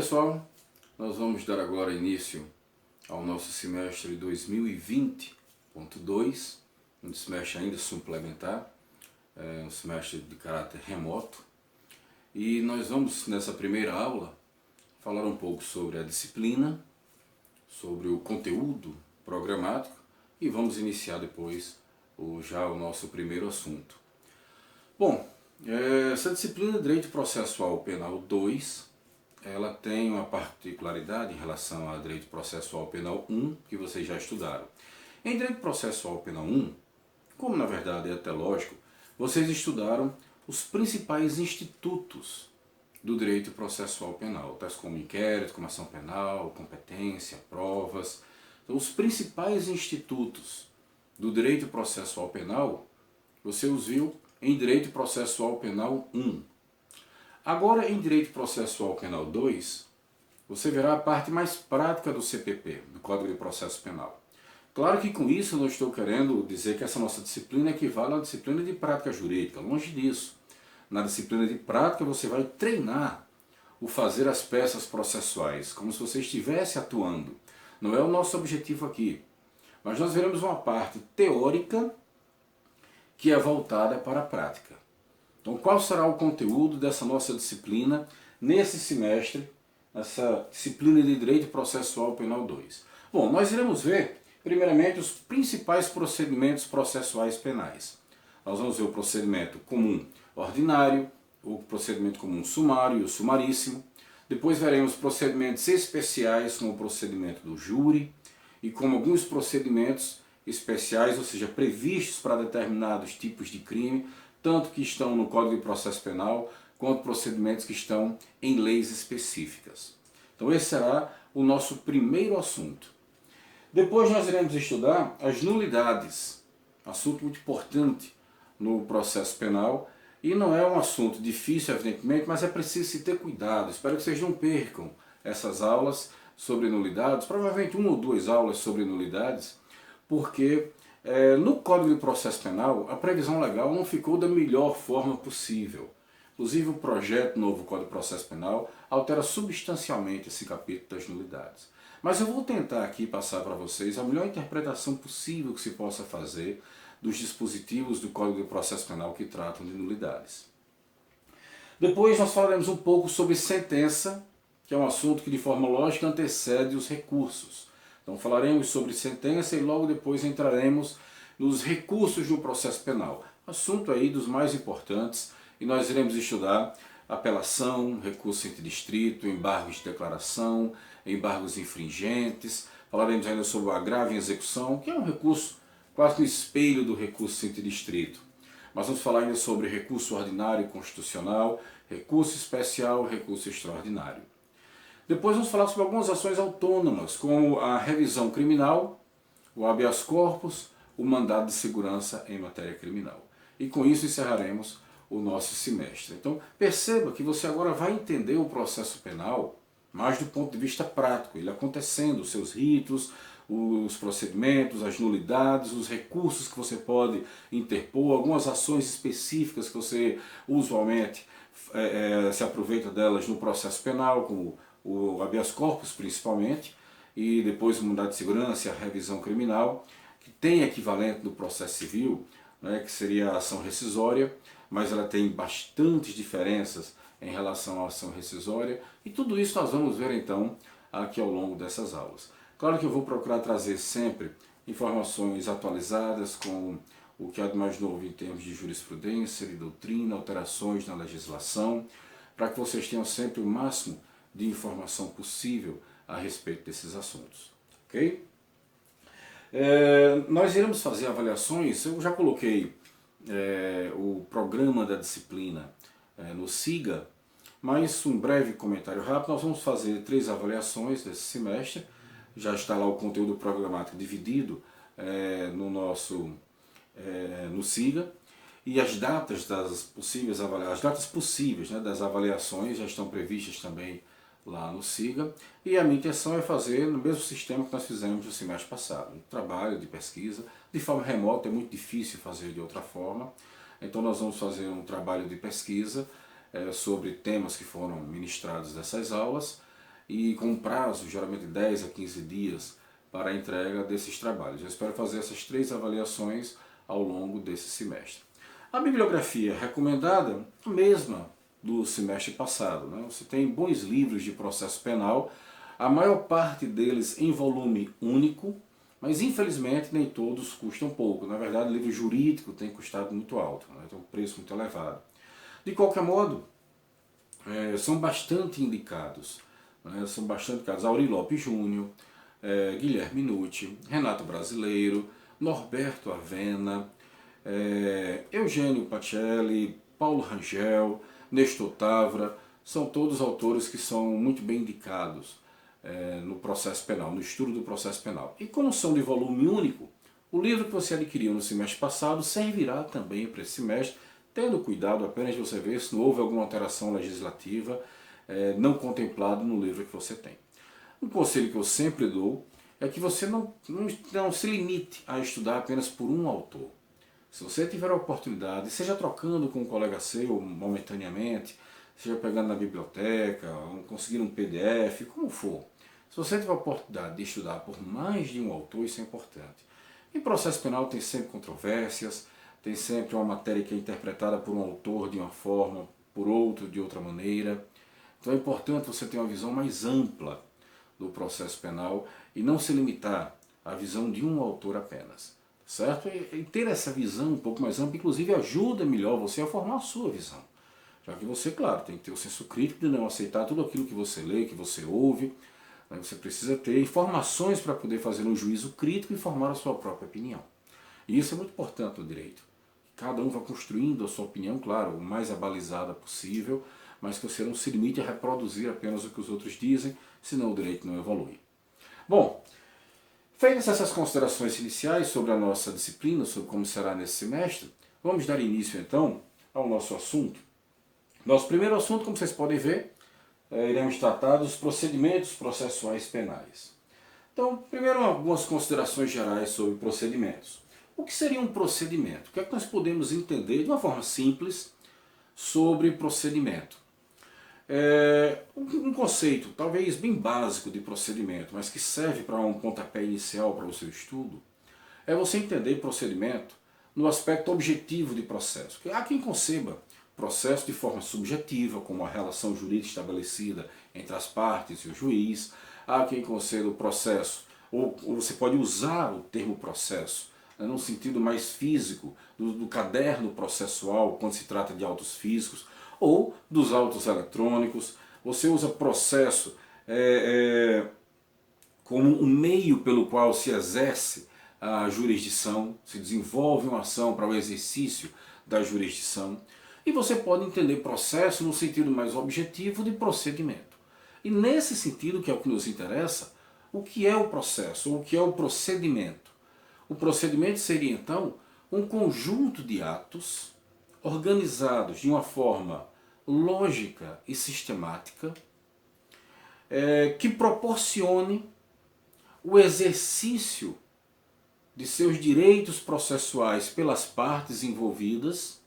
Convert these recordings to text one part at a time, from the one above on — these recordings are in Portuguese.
pessoal, nós vamos dar agora início ao nosso semestre 2020.2, um semestre ainda suplementar, um semestre de caráter remoto. E nós vamos, nessa primeira aula, falar um pouco sobre a disciplina, sobre o conteúdo programático e vamos iniciar depois já o nosso primeiro assunto. Bom, essa disciplina de Direito Processual Penal 2, ela tem uma particularidade em relação a Direito Processual Penal 1, que vocês já estudaram. Em Direito Processual Penal 1, como na verdade é até lógico, vocês estudaram os principais institutos do direito processual penal, tais como inquérito, como ação penal, competência, provas. Então, os principais institutos do direito processual penal, você os viu em Direito Processual Penal 1. Agora, em Direito Processual Penal 2, você verá a parte mais prática do CPP, do Código de Processo Penal. Claro que com isso eu não estou querendo dizer que essa nossa disciplina equivale à disciplina de prática jurídica, longe disso. Na disciplina de prática você vai treinar o fazer as peças processuais, como se você estivesse atuando. Não é o nosso objetivo aqui. Mas nós veremos uma parte teórica que é voltada para a prática. Então, qual será o conteúdo dessa nossa disciplina nesse semestre, essa disciplina de Direito Processual Penal 2? Bom, nós iremos ver, primeiramente, os principais procedimentos processuais penais. Nós vamos ver o procedimento comum ordinário, o procedimento comum sumário e o sumaríssimo. Depois veremos procedimentos especiais, como o procedimento do júri, e como alguns procedimentos especiais, ou seja, previstos para determinados tipos de crime, tanto que estão no Código de Processo Penal, quanto procedimentos que estão em leis específicas. Então esse será o nosso primeiro assunto. Depois nós iremos estudar as nulidades, assunto muito importante no processo penal, e não é um assunto difícil, evidentemente, mas é preciso se ter cuidado. Espero que vocês não percam essas aulas sobre nulidades, provavelmente uma ou duas aulas sobre nulidades, porque no Código de Processo Penal a previsão legal não ficou da melhor forma possível. Inclusive o projeto novo Código de Processo Penal altera substancialmente esse capítulo das nulidades. Mas eu vou tentar aqui passar para vocês a melhor interpretação possível que se possa fazer dos dispositivos do Código de Processo Penal que tratam de nulidades. Depois nós falaremos um pouco sobre sentença, que é um assunto que de forma lógica antecede os recursos. Então falaremos sobre sentença e logo depois entraremos nos recursos do processo penal. Assunto aí dos mais importantes, e nós iremos estudar apelação, recurso interdistrito, embargos de declaração, embargos infringentes. Falaremos ainda sobre o agravo em execução, que é um recurso quase no espelho do recurso interdistrito. Mas vamos falar ainda sobre recurso ordinário e constitucional, recurso especial, recurso extraordinário. Depois vamos falar sobre algumas ações autônomas, como a revisão criminal, o habeas corpus, o mandado de segurança em matéria criminal. E com isso encerraremos o nosso semestre. Então perceba que você agora vai entender o processo penal mais do ponto de vista prático, ele acontecendo, os seus ritos, os procedimentos, as nulidades, os recursos que você pode interpor, algumas ações específicas que você usualmente se aproveita delas no processo penal, como o habeas corpus principalmente, e depois o mandado de segurança e a revisão criminal, que tem equivalente no processo civil, né, que seria a ação rescisória, mas ela tem bastantes diferenças em relação à ação rescisória, e tudo isso nós vamos ver então aqui ao longo dessas aulas. Claro que eu vou procurar trazer sempre informações atualizadas com o que há de mais novo em termos de jurisprudência, de doutrina, alterações na legislação, para que vocês tenham sempre o máximo de informação possível a respeito desses assuntos. Ok? Nós iremos fazer avaliações, eu já coloquei o programa da disciplina no SIGA, mas um breve comentário rápido. Nós vamos fazer 3 avaliações desse semestre. Já está lá o conteúdo programático dividido no SIGA, e as datas das possíveis avaliações, as datas possíveis, né, das avaliações já estão previstas também lá no SIGA, e a minha intenção é fazer no mesmo sistema que nós fizemos no semestre passado, um trabalho de pesquisa. De forma remota é muito difícil fazer de outra forma, então nós vamos fazer um trabalho de pesquisa sobre temas que foram ministrados nessas aulas, e com um prazo, geralmente 10 a 15 dias, para a entrega desses trabalhos. Eu espero fazer essas 3 avaliações ao longo desse semestre. A bibliografia recomendada, a mesma do semestre passado, né? Você tem bons livros de processo penal, a maior parte deles em volume único, mas infelizmente nem todos custam pouco. Na verdade, o livro jurídico tem custado muito alto, né? Tem um preço muito elevado. De qualquer modo, são bastante indicados. Né? São bastante indicados. Auri Lopes Júnior, Guilherme Nucci, Renato Brasileiro, Norberto Avena, Eugênio Pacelli, Paulo Rangel, Nestor Tavra, são todos autores que são muito bem indicados no processo penal, no estudo do processo penal. E como são de volume único, o livro que você adquiriu no semestre passado servirá também para esse semestre, tendo cuidado apenas de você ver se não houve alguma alteração legislativa não contemplada no livro que você tem. Um conselho que eu sempre dou é que você não se limite a estudar apenas por um autor. Se você tiver a oportunidade, seja trocando com um colega seu momentaneamente, seja pegando na biblioteca, conseguindo um PDF, como for. Se você tiver a oportunidade de estudar por mais de um autor, isso é importante. Em processo penal tem sempre controvérsias, tem sempre uma matéria que é interpretada por um autor de uma forma, por outro de outra maneira. Então é importante você ter uma visão mais ampla do processo penal e não se limitar à visão de um autor apenas. Certo? E ter essa visão um pouco mais ampla, inclusive, ajuda melhor você a formar a sua visão. Já que você, claro, tem que ter o senso crítico de não aceitar tudo aquilo que você lê, que você ouve. Você precisa ter informações para poder fazer um juízo crítico e formar a sua própria opinião. E isso é muito importante no direito. Cada um vai construindo a sua opinião, claro, o mais abalizada possível, mas que você não se limite a reproduzir apenas o que os outros dizem, senão o direito não evolui. Bom, feitas essas considerações iniciais sobre a nossa disciplina, sobre como será nesse semestre, vamos dar início então ao nosso assunto. Nosso primeiro assunto, como vocês podem ver, iremos tratar dos procedimentos processuais penais. Então, primeiro algumas considerações gerais sobre procedimentos. O que seria um procedimento? O que é que nós podemos entender de uma forma simples sobre procedimento? Um conceito talvez bem básico de procedimento, mas que serve para um pontapé inicial para o seu estudo, é você entender procedimento no aspecto objetivo de processo. Há quem conceba processo de forma subjetiva, como a relação jurídica estabelecida entre as partes e o juiz. Há quem conceda o processo, ou você pode usar o termo processo, no sentido mais físico, do caderno processual, quando se trata de autos físicos, ou dos autos eletrônicos. Você usa processo como um meio pelo qual se exerce a jurisdição, se desenvolve uma ação para o exercício da jurisdição. E você pode entender processo no sentido mais objetivo de procedimento. E nesse sentido, que é o que nos interessa, o que é o processo, ou o que é o procedimento? O procedimento seria então um conjunto de atos organizados de uma forma lógica e sistemática que proporcione o exercício de seus direitos processuais pelas partes envolvidas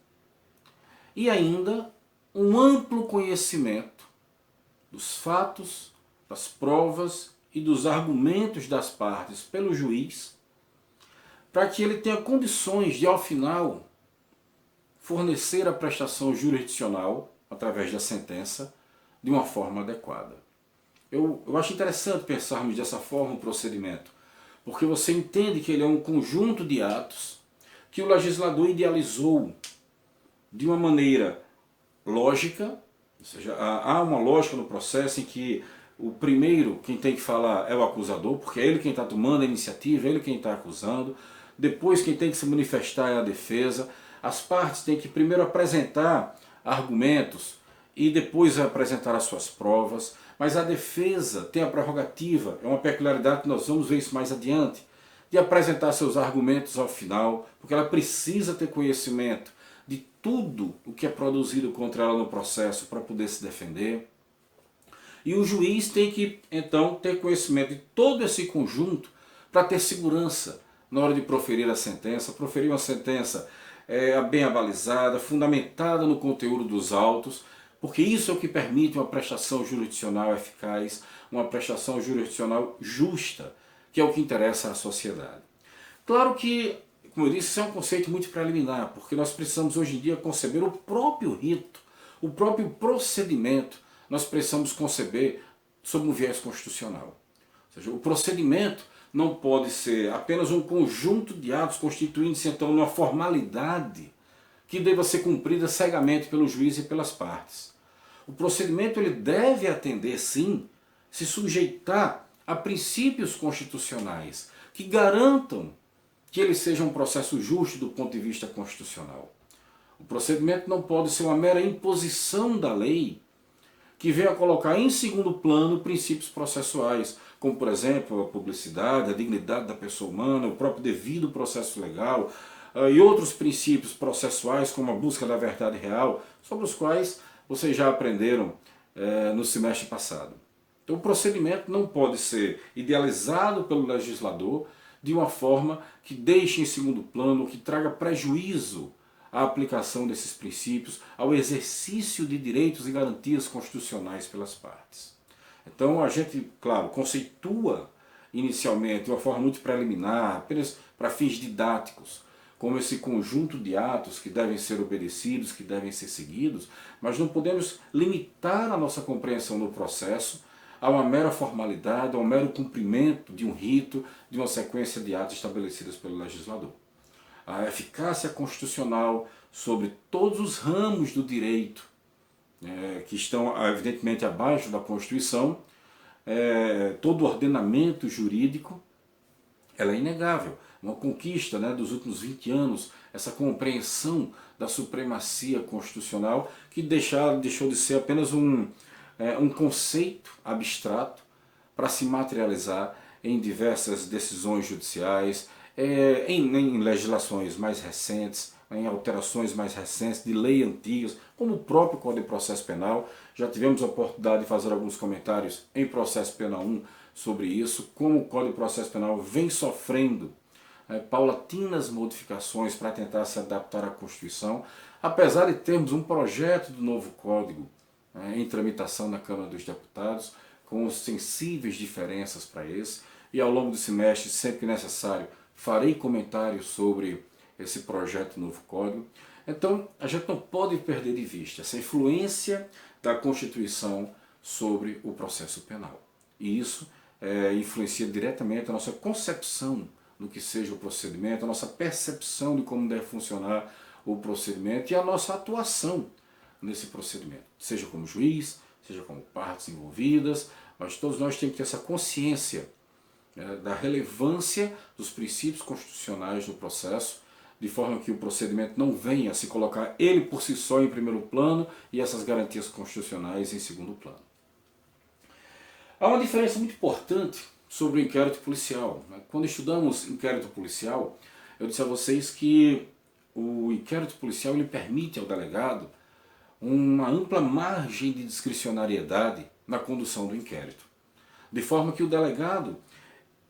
e ainda um amplo conhecimento dos fatos, das provas e dos argumentos das partes pelo juiz, para que ele tenha condições de, ao final, fornecer a prestação jurisdicional, através da sentença, de uma forma adequada. Eu acho interessante pensarmos dessa forma o procedimento, porque você entende que ele é um conjunto de atos que o legislador idealizou de uma maneira lógica, ou seja, há uma lógica no processo em que o primeiro, quem tem que falar é o acusador, porque é ele quem está tomando a iniciativa, é ele quem está acusando. Depois quem tem que se manifestar é a defesa. As partes têm que primeiro apresentar argumentos e depois apresentar as suas provas. Mas a defesa tem a prerrogativa, é uma peculiaridade que nós vamos ver isso mais adiante, de apresentar seus argumentos ao final, porque ela precisa ter conhecimento de tudo o que é produzido contra ela no processo para poder se defender. E o juiz tem que, então, ter conhecimento de todo esse conjunto para ter segurança na hora de proferir a sentença, proferir uma sentença bem abalizada, fundamentada no conteúdo dos autos, porque isso é o que permite uma prestação jurisdicional eficaz, uma prestação jurisdicional justa, que é o que interessa à sociedade. Claro que, como eu disse, isso é um conceito muito preliminar, porque nós precisamos hoje em dia conceber o próprio rito, o próprio procedimento, nós precisamos conceber sob um viés constitucional. Ou seja, o procedimento não pode ser apenas um conjunto de atos constituindo-se então numa formalidade que deva ser cumprida cegamente pelo juiz e pelas partes. O procedimento ele deve atender, sim, se sujeitar a princípios constitucionais que garantam que ele seja um processo justo do ponto de vista constitucional. O procedimento não pode ser uma mera imposição da lei que venha colocar em segundo plano princípios processuais, como por exemplo a publicidade, a dignidade da pessoa humana, o próprio devido processo legal e outros princípios processuais como a busca da verdade real, sobre os quais vocês já aprenderam no semestre passado. Então o procedimento não pode ser idealizado pelo legislador de uma forma que deixe em segundo plano, que traga prejuízo à aplicação desses princípios, ao exercício de direitos e garantias constitucionais pelas partes. Então a gente, claro, conceitua inicialmente de uma forma muito preliminar, apenas para fins didáticos, como esse conjunto de atos que devem ser obedecidos, que devem ser seguidos, mas não podemos limitar a nossa compreensão do processo a uma mera formalidade, a um mero cumprimento de um rito, de uma sequência de atos estabelecidas pelo legislador. A eficácia constitucional sobre todos os ramos do direito, que estão evidentemente abaixo da Constituição, todo o ordenamento jurídico, ela é inegável. Uma conquista dos últimos 20 anos, essa compreensão da supremacia constitucional que deixou de ser apenas um conceito abstrato para se materializar em diversas decisões judiciais, em legislações mais recentes, em alterações mais recentes de lei antigas, como o próprio Código de Processo Penal. Já tivemos a oportunidade de fazer alguns comentários em Processo Penal 1 sobre isso, como o Código de Processo Penal vem sofrendo paulatinas modificações para tentar se adaptar à Constituição, apesar de termos um projeto do novo Código em tramitação na Câmara dos Deputados, com sensíveis diferenças para esse, e ao longo do semestre, sempre que necessário, farei comentários sobre esse projeto do novo Código. Então, a gente não pode perder de vista essa influência da Constituição sobre o processo penal. E isso influencia diretamente a nossa concepção do que seja o procedimento, a nossa percepção de como deve funcionar o procedimento e a nossa atuação nesse procedimento, seja como juiz, seja como partes envolvidas, mas todos nós temos que ter essa consciência da relevância dos princípios constitucionais no processo, de forma que o procedimento não venha a se colocar ele por si só em primeiro plano e essas garantias constitucionais em segundo plano. Há uma diferença muito importante sobre o inquérito policial. Quando estudamos inquérito policial, eu disse a vocês que o inquérito policial ele permite ao delegado uma ampla margem de discricionariedade na condução do inquérito. De forma que o delegado,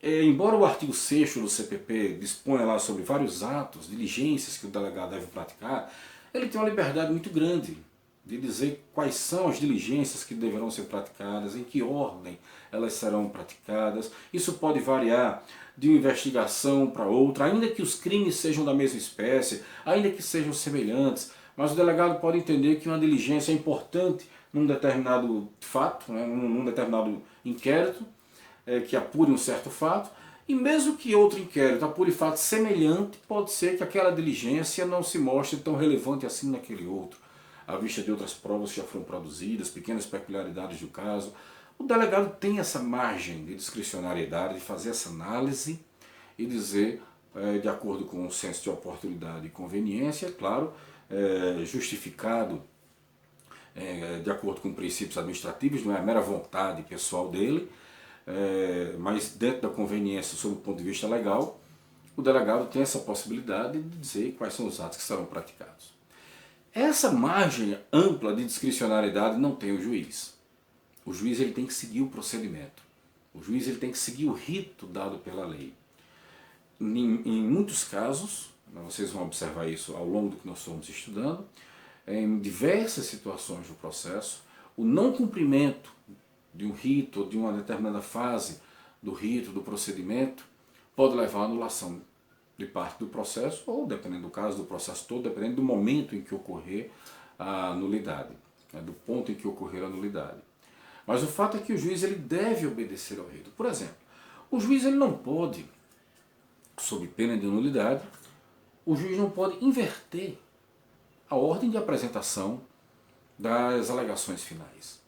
embora o artigo 6º do CPP disponha lá sobre vários atos, diligências que o delegado deve praticar, ele tem uma liberdade muito grande de dizer quais são as diligências que deverão ser praticadas, em que ordem elas serão praticadas. Isso pode variar de uma investigação para outra, ainda que os crimes sejam da mesma espécie, ainda que sejam semelhantes, mas o delegado pode entender que uma diligência é importante num determinado fato, num determinado inquérito, que apure um certo fato, e mesmo que outro inquérito apure fato semelhante, pode ser que aquela diligência não se mostre tão relevante assim naquele outro, à vista de outras provas que já foram produzidas, pequenas peculiaridades do caso. O delegado tem essa margem de discricionariedade, de fazer essa análise e dizer, de acordo com o senso de oportunidade e conveniência, claro, justificado de acordo com princípios administrativos, não é a mera vontade pessoal dele, mas dentro da conveniência sob o ponto de vista legal, o delegado tem essa possibilidade de dizer quais são os atos que serão praticados. Essa margem ampla de discricionariedade não tem o juiz. O juiz ele tem que seguir o procedimento. O juiz ele tem que seguir o rito dado pela lei. Em muitos casos, vocês vão observar isso ao longo do que nós estamos estudando, em diversas situações do processo, o não cumprimento de um rito ou de uma determinada fase do rito, do procedimento, pode levar à anulação de parte do processo, ou, dependendo do caso, do processo todo, dependendo do momento em que ocorrer a nulidade, né, do ponto em que ocorrer a nulidade. Mas o fato é que o juiz ele deve obedecer ao rito. Por exemplo, o juiz ele não pode, sob pena de nulidade, o juiz não pode inverter a ordem de apresentação das alegações finais,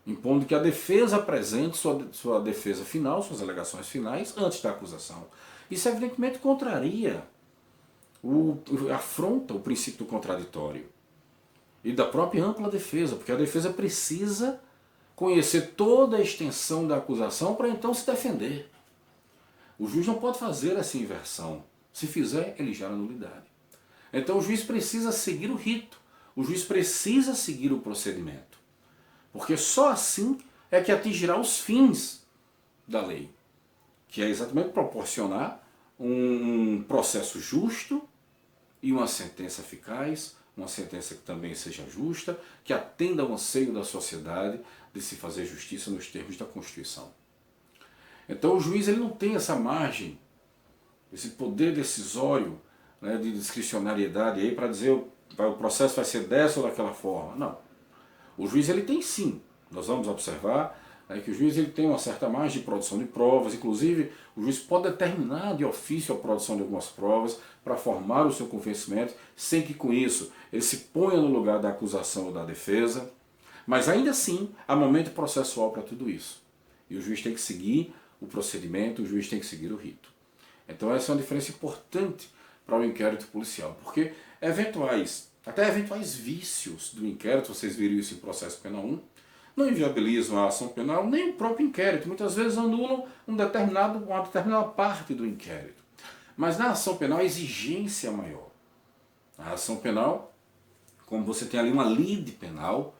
impondo que a defesa apresente sua defesa final, suas alegações finais, antes da acusação. Isso evidentemente contraria, afronta o princípio do contraditório e da própria ampla defesa, porque a defesa precisa conhecer toda a extensão da acusação para então se defender. O juiz não pode fazer essa inversão. Se fizer, ele gera nulidade. Então o juiz precisa seguir o rito, o juiz precisa seguir o procedimento, porque só assim é que atingirá os fins da lei, que é exatamente proporcionar um processo justo e uma sentença eficaz, uma sentença que também seja justa, que atenda ao anseio da sociedade de se fazer justiça nos termos da Constituição. Então o juiz ele não tem essa margem, esse poder decisório, né, de discricionariedade aí para dizer o processo vai ser dessa ou daquela forma. Não. O juiz ele tem sim. Nós vamos observar que o juiz ele tem uma certa margem de produção de provas, inclusive o juiz pode determinar de ofício a produção de algumas provas para formar o seu convencimento, sem que com isso ele se ponha no lugar da acusação ou da defesa, mas ainda assim há momento processual para tudo isso. E o juiz tem que seguir o procedimento, o juiz tem que seguir o rito. Então essa é uma diferença importante para o inquérito policial, porque até eventuais vícios do inquérito, vocês viram isso em processo penal 1, não inviabilizam a ação penal, nem o próprio inquérito. Muitas vezes anulam uma determinada parte do inquérito. Mas na ação penal a exigência é maior. A ação penal, como você tem ali uma lide penal,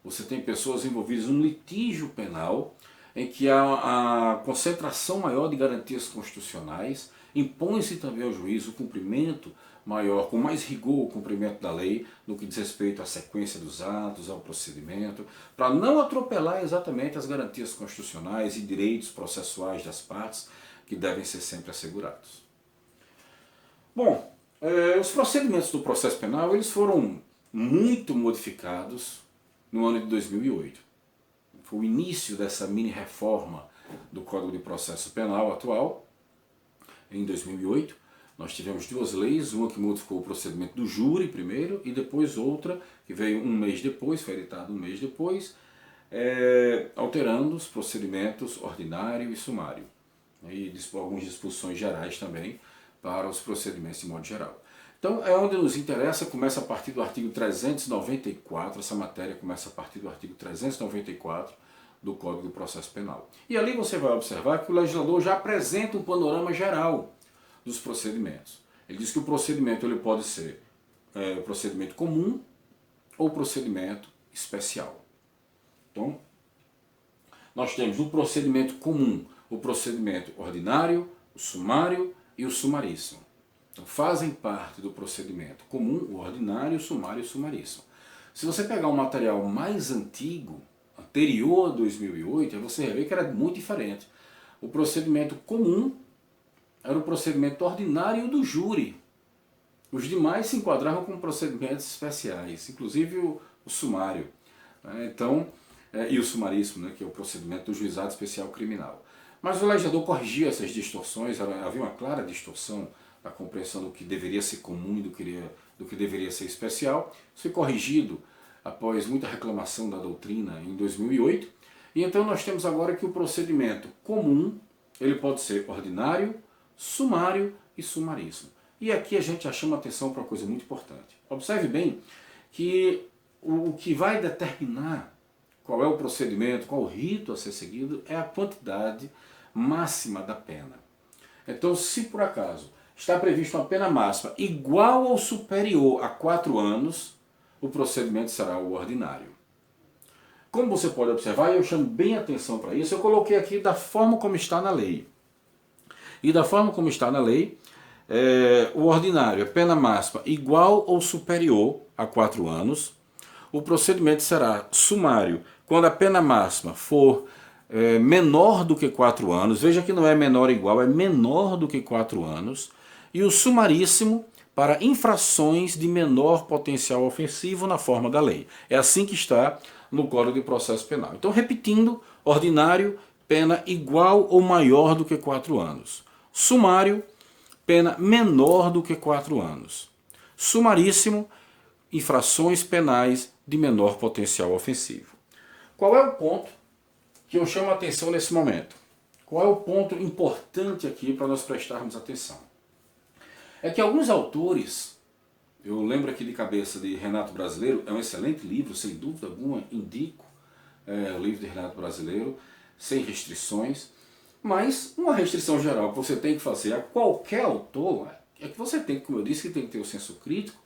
você tem pessoas envolvidas num litígio penal, em que há a concentração maior de garantias constitucionais, impõe-se também ao juiz o cumprimento maior, com mais rigor, o cumprimento da lei, no que diz respeito à sequência dos atos, ao procedimento, para não atropelar exatamente as garantias constitucionais e direitos processuais das partes, que devem ser sempre assegurados. Bom, os procedimentos do processo penal eles foram muito modificados no ano de 2008. Foi o início dessa mini-reforma do Código de Processo Penal atual, em 2008. Nós tivemos duas leis, uma que modificou o procedimento do júri primeiro, e depois outra, que veio um mês depois, foi editada um mês depois, alterando os procedimentos ordinário e sumário. E algumas disposições gerais também para os procedimentos de modo geral. Então é onde nos interessa, começa a partir do artigo 394, essa matéria começa a partir do artigo 394 do Código de Processo Penal. E ali você vai observar que o legislador já apresenta um panorama geral dos procedimentos. Ele diz que o procedimento ele pode ser procedimento comum ou procedimento especial. Então, nós temos no procedimento comum o procedimento ordinário, o sumário e o sumaríssimo. Então, fazem parte do procedimento comum o ordinário, o sumário e o sumaríssimo. Se você pegar um material mais antigo, anterior a 2008, você vai ver que era muito diferente. O procedimento comum era o procedimento ordinário do júri. Os demais se enquadravam como procedimentos especiais, inclusive o sumário. Então, e o sumaríssimo, que é o procedimento do juizado especial criminal. Mas o legislador corrigia essas distorções, havia uma clara distorção da compreensão do que deveria ser comum e do que deveria ser especial. Isso foi corrigido após muita reclamação da doutrina em 2008. E então nós temos agora que o procedimento comum ele pode ser ordinário, sumário e sumaríssimo. E aqui a gente já chama atenção para uma coisa muito importante. Observe bem que o que vai determinar qual é o procedimento, qual o rito a ser seguido, é a quantidade máxima da pena. Então, se por acaso está prevista uma pena máxima igual ou superior a 4 anos, o procedimento será o ordinário. Como você pode observar, e eu chamo bem atenção para isso, eu coloquei aqui da forma como está na lei. E da forma como está na lei, o ordinário é pena máxima igual ou superior a 4 anos. O procedimento será sumário quando a pena máxima for menor do que 4 anos. Veja que não é menor ou igual, é menor do que 4 anos. E o sumaríssimo para infrações de menor potencial ofensivo na forma da lei. É assim que está no Código de Processo Penal. Então, repetindo, ordinário, pena igual ou maior do que 4 anos. Sumário, pena menor do que 4 anos. Sumaríssimo, infrações penais de menor potencial ofensivo. Qual é o ponto que eu chamo a atenção nesse momento? Qual é o ponto importante aqui para nós prestarmos atenção? É que alguns autores, eu lembro aqui de cabeça de Renato Brasileiro, é um excelente livro, sem dúvida alguma, indico o livro de Renato Brasileiro, sem restrições, mas uma restrição geral que você tem que fazer a qualquer autor é que você tem, como eu disse, que tem que ter o senso crítico,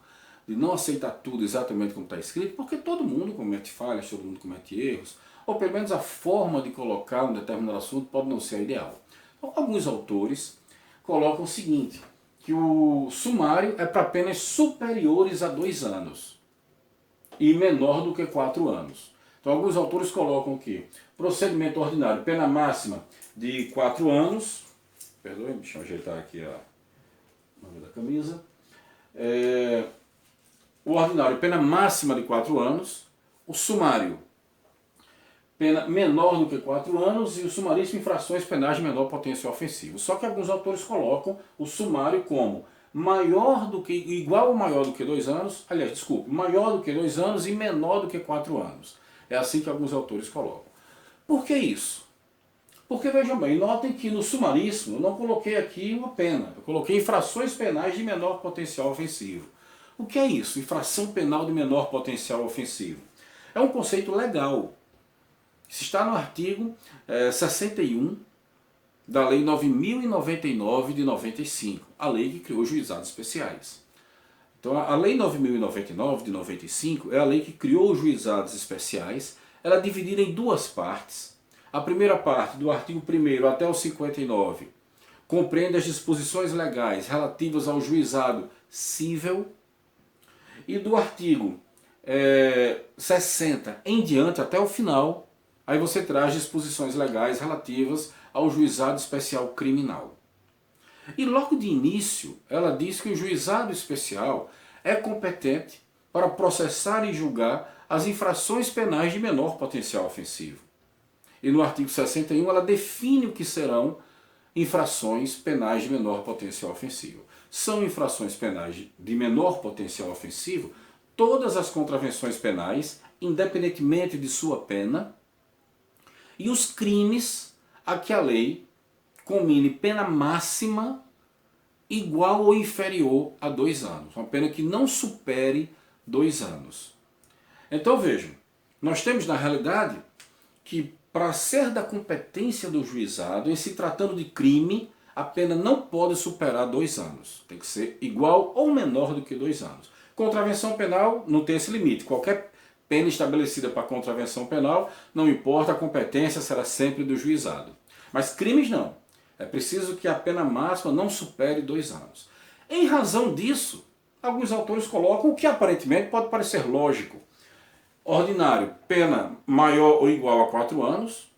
de não aceitar tudo exatamente como está escrito, porque todo mundo comete falhas, todo mundo comete erros, ou pelo menos a forma de colocar um determinado assunto pode não ser a ideal. Então, alguns autores colocam o seguinte, que o sumário é para penas superiores a 2 anos e menor do que 4 anos. Então alguns autores colocam que procedimento ordinário, pena máxima de 4 anos, perdoe, deixa eu ajeitar aqui a manga da camisa, o ordinário, pena máxima de 4 anos, o sumário, pena menor do que 4 anos e o sumaríssimo, infrações penais de menor potencial ofensivo. Só que alguns autores colocam o sumário como maior do que, igual ou maior do que 2 anos, aliás, desculpe, maior do que 2 anos e menor do que 4 anos. É assim que alguns autores colocam. Por que isso? Porque, vejam bem, notem que no sumaríssimo eu não coloquei aqui uma pena, eu coloquei infrações penais de menor potencial ofensivo. O que é isso? Infração penal de menor potencial ofensivo. É um conceito legal. Isso está no artigo 61 da Lei 9.099 de 95, a lei que criou os juizados especiais. Então a Lei 9.099 de 95 é a lei que criou os juizados especiais. Ela é dividida em duas partes. A primeira parte, do artigo 1º até o 59, compreende as disposições legais relativas ao juizado cível. E do artigo 60 em diante, até o final, aí você traz disposições legais relativas ao juizado especial criminal. E logo de início, ela diz que o juizado especial é competente para processar e julgar as infrações penais de menor potencial ofensivo. E no artigo 61 ela define o que serão infrações penais de menor potencial ofensivo. São infrações penais de menor potencial ofensivo todas as contravenções penais, independentemente de sua pena, e os crimes a que a lei comine pena máxima igual ou inferior a 2 anos. Uma pena que não supere 2 anos. Então vejam, nós temos na realidade que para ser da competência do juizado, em se tratando de crime, a pena não pode superar 2 anos. Tem que ser igual ou menor do que 2 anos. Contravenção penal não tem esse limite. Qualquer pena estabelecida para contravenção penal, não importa, a competência será sempre do juizado. Mas crimes não. É preciso que a pena máxima não supere 2 anos. Em razão disso, alguns autores colocam o que aparentemente pode parecer lógico. Ordinário, pena maior ou igual a 4 anos.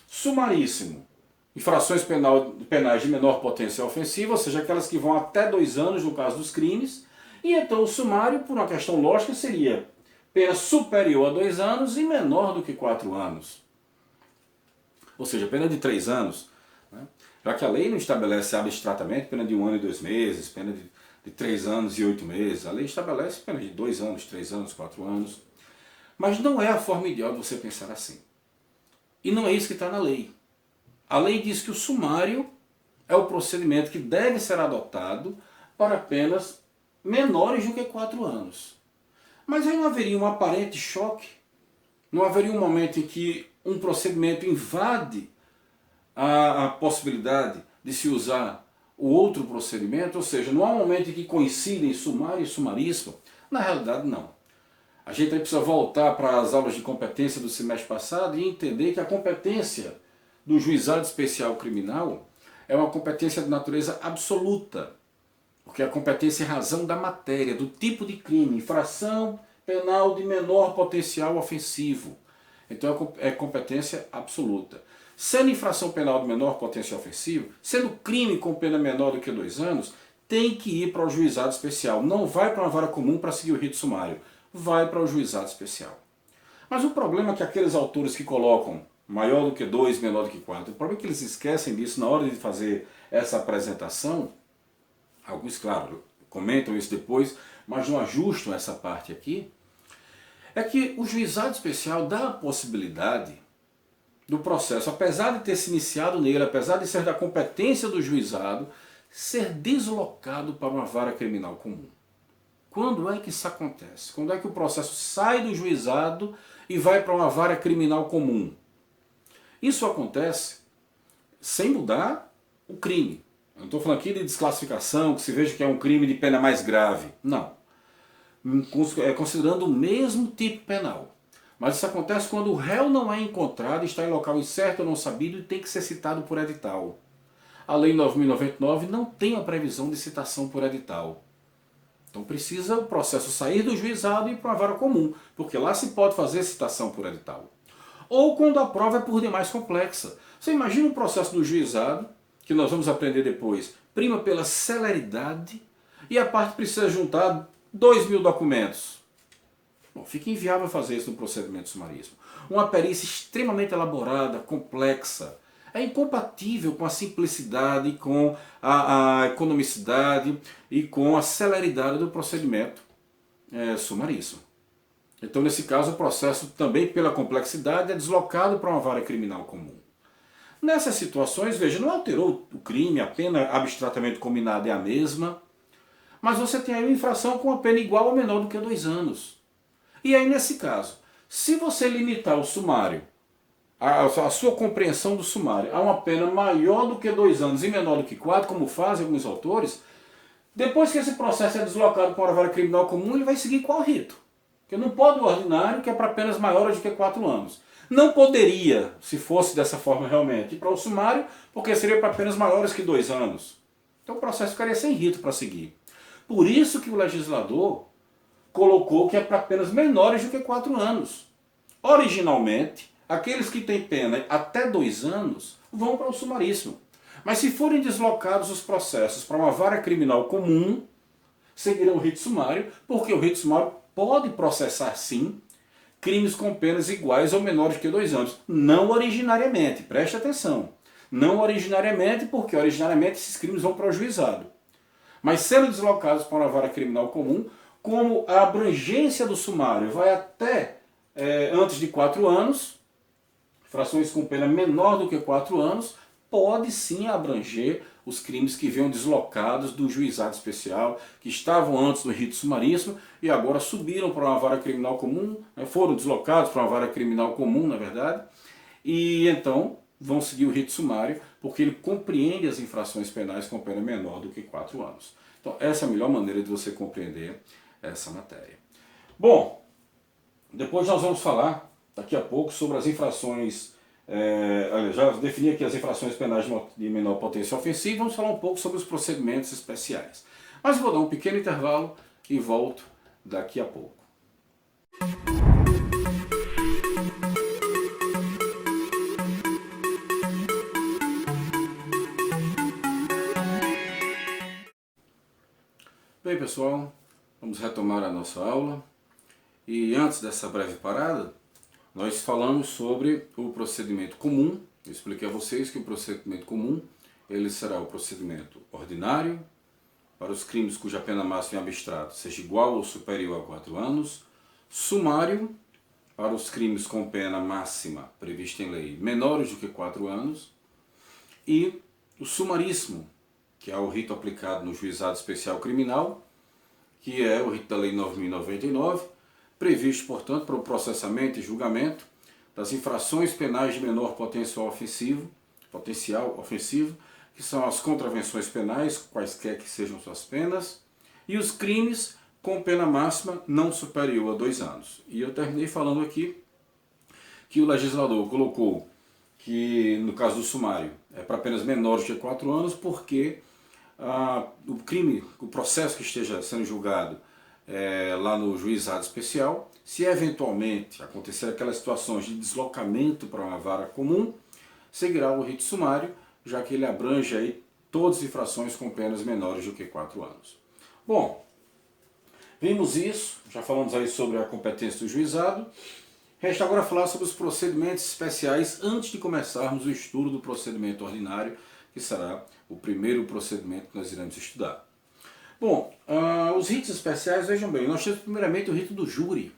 Sumaríssimo, infrações penais de menor potência ofensiva, ou seja, aquelas que vão até 2 anos no caso dos crimes. E então o sumário, por uma questão lógica, seria pena superior a 2 anos e menor do que 4 anos. Ou seja, pena de 3 anos. Né? Já que a lei não estabelece abstratamente pena de 1 ano e 2 meses, pena de 3 anos e 8 meses. A lei estabelece pena de 2 anos, 3 anos, 4 anos. Mas não é a forma ideal de você pensar assim. E não é isso que está na lei. A lei diz que o sumário é o procedimento que deve ser adotado para penas menores do que 4 anos. Mas aí não haveria um aparente choque? Não haveria um momento em que um procedimento invade a possibilidade de se usar o outro procedimento? Ou seja, não há um momento em que coincidem sumário e sumaríssimo? Na realidade, não. A gente aí precisa voltar para as aulas de competência do semestre passado e entender que a competência do juizado especial criminal é uma competência de natureza absoluta. porque a competência é razão da matéria, do tipo de crime, infração penal de menor potencial ofensivo. Então é competência absoluta. Sendo infração penal de menor potencial ofensivo, sendo crime com pena menor do que 2 anos, tem que ir para o juizado especial. Não vai para uma vara comum para seguir o rito sumário. Vai para o juizado especial. Mas o problema é que aqueles autores que colocam maior do que 2, menor do que 4, o problema é que eles esquecem disso na hora de fazer essa apresentação. Alguns, claro, comentam isso depois, mas não ajustam essa parte aqui. É que o juizado especial dá a possibilidade do processo, apesar de ter se iniciado nele, apesar de ser da competência do juizado, ser deslocado para uma vara criminal comum. Quando é que isso acontece? Quando é que o processo sai do juizado e vai para uma vara criminal comum? Isso acontece sem mudar o crime. Eu não estou falando aqui de desclassificação, que se veja que é um crime de pena mais grave. Não. Considerando o mesmo tipo penal. Mas isso acontece quando o réu não é encontrado, está em local incerto ou não sabido e tem que ser citado por edital. A Lei 9.099 não tem a previsão de citação por edital. Então precisa o processo sair do juizado e ir para uma vara comum, porque lá se pode fazer citação por edital. Ou quando a prova é por demais complexa. Você imagina um processo do juizado, que nós vamos aprender depois, prima pela celeridade, e a parte precisa juntar 2.000 documentos. Bom, fica inviável fazer isso no procedimento de sumarismo. Uma perícia extremamente elaborada, complexa, é incompatível com a simplicidade, com a economicidade e com a celeridade do procedimento sumaríssimo. Então, nesse caso, o processo, também pela complexidade, é deslocado para uma vara criminal comum. Nessas situações, veja, não alterou o crime, a pena abstratamente combinada é a mesma, mas você tem aí uma infração com uma pena igual ou menor do que 2 anos. E aí, nesse caso, se você limitar o sumário, a sua compreensão do sumário, a uma pena maior do que 2 anos e menor do que 4, como fazem alguns autores, depois que esse processo é deslocado para uma vara criminal comum, ele vai seguir qual rito? Porque não pode o ordinário, que é para penas maiores do que 4 anos. Não poderia, se fosse dessa forma realmente, ir para o sumário, porque seria para penas maiores que 2 anos. Então o processo ficaria sem rito para seguir. Por isso que o legislador colocou que é para penas menores do que 4 anos. Originalmente, aqueles que têm pena até 2 anos vão para o sumaríssimo. Mas se forem deslocados os processos para uma vara criminal comum, seguirão o rito sumário, porque o rito sumário pode processar sim crimes com penas iguais ou menores que 2 anos. Não originariamente, preste atenção. Não originariamente, porque originariamente esses crimes vão para o juizado. Mas sendo deslocados para uma vara criminal comum, como a abrangência do sumário vai até antes de 4 anos, infrações com pena menor do que 4 anos, pode sim abranger os crimes que venham deslocados do juizado especial, que estavam antes no rito sumaríssimo e agora subiram para uma vara criminal comum, foram deslocados para uma vara criminal comum, na verdade, e então vão seguir o rito sumário, porque ele compreende as infrações penais com pena menor do que 4 anos. Então essa é a melhor maneira de você compreender essa matéria. Bom, depois nós vamos falar daqui a pouco sobre as infrações, já defini aqui as infrações penais de menor potência ofensiva, vamos falar um pouco sobre os procedimentos especiais. Mas vou dar um pequeno intervalo e volto daqui a pouco. Bem, pessoal, vamos retomar a nossa aula. E antes dessa breve parada, nós falamos sobre o procedimento comum. Eu expliquei a vocês que o procedimento comum ele será o procedimento ordinário para os crimes cuja pena máxima em abstrato seja igual ou superior a 4 anos, sumário para os crimes com pena máxima prevista em lei menores do que 4 anos e o sumaríssimo, que é o rito aplicado no Juizado Especial Criminal, que é o rito da Lei 9.099, previsto, portanto, para o processamento e julgamento das infrações penais de menor potencial ofensivo, que são as contravenções penais, quaisquer que sejam suas penas, e os crimes com pena máxima não superior a 2 anos. E eu terminei falando aqui que o legislador colocou que, no caso do sumário, é para penas menores de 4 anos, porque o crime, o processo que esteja sendo julgado lá no juizado especial. Se eventualmente acontecer aquelas situações de deslocamento para uma vara comum, seguirá o rito sumário, já que ele abrange aí todas as infrações com penas menores do que 4 anos. Bom, vimos isso, já falamos aí sobre a competência do juizado. Resta agora falar sobre os procedimentos especiais antes de começarmos o estudo do procedimento ordinário, que será o primeiro procedimento que nós iremos estudar. Bom, os ritos especiais, vejam bem, nós temos primeiramente o rito do júri,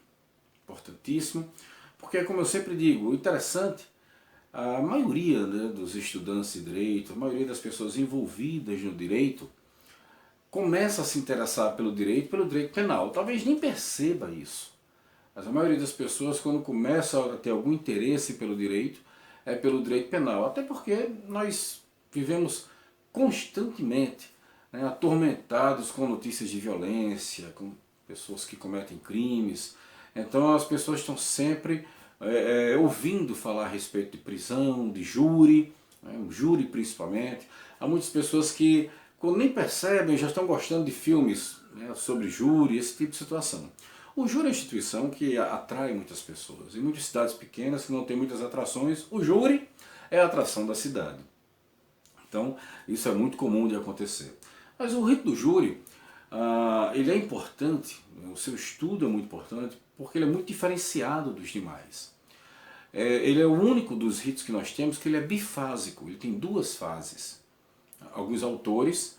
importantíssimo, porque, como eu sempre digo, o interessante, a maioria, né, dos estudantes de direito, a maioria das pessoas envolvidas no direito, começa a se interessar pelo direito penal. Talvez nem perceba isso, mas a maioria das pessoas, quando começa a ter algum interesse pelo direito, é pelo direito penal. Até porque nós vivemos constantemente, né, atormentados com notícias de violência, com pessoas que cometem crimes. Então as pessoas estão sempre ouvindo falar a respeito de prisão, de júri, né, um júri principalmente. Há muitas pessoas que, quando nem percebem, já estão gostando de filmes, né, sobre júri, esse tipo de situação. O júri é uma instituição que atrai muitas pessoas. Em muitas cidades pequenas que não tem muitas atrações, o júri é a atração da cidade. Então isso é muito comum de acontecer. Mas o rito do júri, ele é importante, o seu estudo é muito importante, porque ele é muito diferenciado dos demais. Ele é o único dos ritos que nós temos que ele é bifásico, ele tem 2 fases. Alguns autores,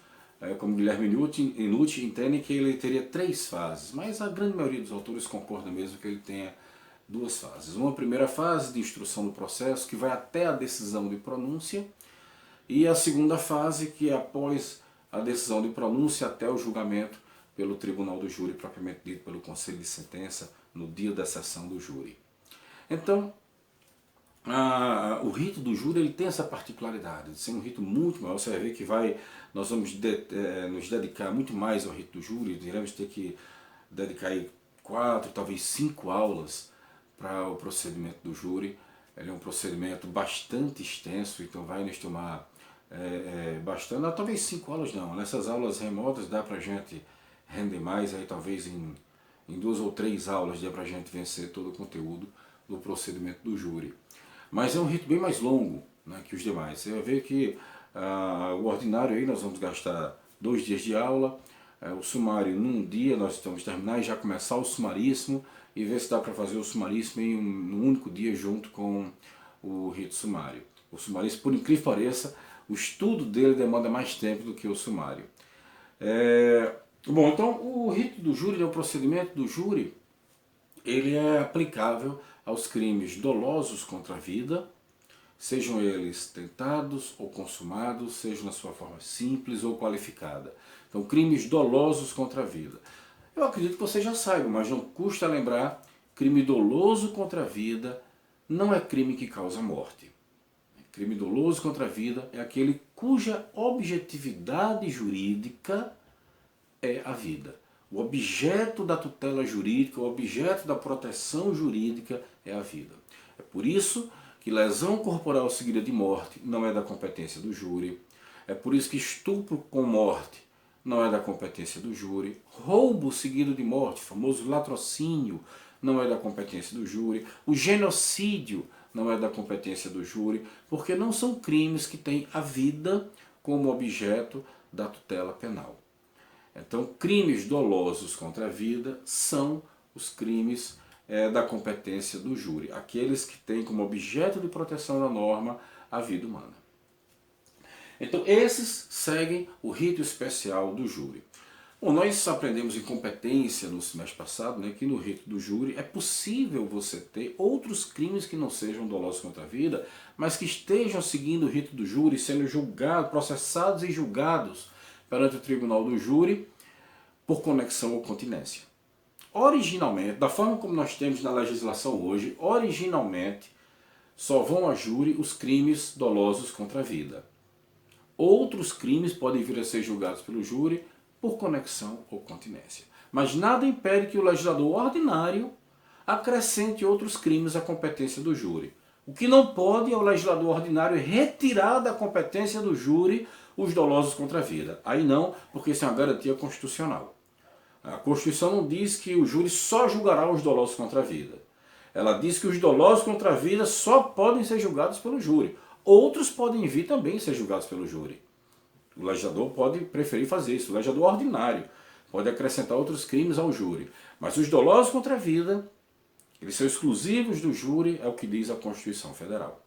como Guilherme Inucci, entendem que ele teria 3 fases, mas a grande maioria dos autores concorda mesmo que ele tenha 2 fases. Uma primeira fase de instrução do processo, que vai até a decisão de pronúncia, e a segunda fase, que é após a decisão de pronúncia até o julgamento pelo tribunal do júri, propriamente dito pelo conselho de sentença, no dia da sessão do júri. Então, o rito do júri ele tem essa particularidade de ser um rito muito maior. Você vai ver que nós vamos nos dedicar muito mais ao rito do júri, iremos ter que dedicar aí 4, talvez 5 aulas para o procedimento do júri. Ele é um procedimento bastante extenso, então vai nos tomar bastante, talvez 5 aulas não, nessas aulas remotas dá pra gente render mais, aí talvez em 2 ou 3 aulas dá pra gente vencer todo o conteúdo do procedimento do júri. Mas é um rito bem mais longo, né, que os demais. Você vai ver que o ordinário aí nós vamos gastar 2 dias de aula, o sumário num dia, nós vamos terminar e já começar o sumaríssimo e ver se dá para fazer o sumaríssimo em um único dia junto com o rito sumário. O sumaríssimo, por incrível que pareça, o estudo dele demanda mais tempo do que o sumário. Bom, então o rito do júri, o procedimento do júri, ele é aplicável aos crimes dolosos contra a vida, sejam eles tentados ou consumados, seja na sua forma simples ou qualificada. Então, crimes dolosos contra a vida. Eu acredito que você já saiba, mas não custa lembrar, crime doloso contra a vida não é crime que causa morte. Crime doloso contra a vida é aquele cuja objetividade jurídica é a vida. O objeto da tutela jurídica, o objeto da proteção jurídica é a vida. É por isso que lesão corporal seguida de morte não é da competência do júri. É por isso que estupro com morte não é da competência do júri. Roubo seguido de morte, famoso latrocínio, não é da competência do júri. O genocídio não é da competência do júri, porque não são crimes que têm a vida como objeto da tutela penal. Então, crimes dolosos contra a vida são os crimes da competência do júri, aqueles que têm como objeto de proteção da norma a vida humana. Então, esses seguem o rito especial do júri. Bom, nós aprendemos em competência no semestre passado, né, que no rito do júri é possível você ter outros crimes que não sejam dolosos contra a vida, mas que estejam seguindo o rito do júri, sendo julgados, processados e julgados perante o tribunal do júri por conexão ou continência. Originalmente, da forma como nós temos na legislação hoje, originalmente só vão a júri os crimes dolosos contra a vida. Outros crimes podem vir a ser julgados pelo júri por conexão ou continência. Mas nada impede que o legislador ordinário acrescente outros crimes à competência do júri. O que não pode é o legislador ordinário retirar da competência do júri os dolosos contra a vida. Aí não, porque isso é uma garantia constitucional. A Constituição não diz que o júri só julgará os dolosos contra a vida. Ela diz que os dolosos contra a vida só podem ser julgados pelo júri. Outros podem vir também ser julgados pelo júri. O legislador pode preferir fazer isso. O legislador ordinário pode acrescentar outros crimes ao júri. Mas os dolosos contra a vida, eles são exclusivos do júri, é o que diz a Constituição Federal.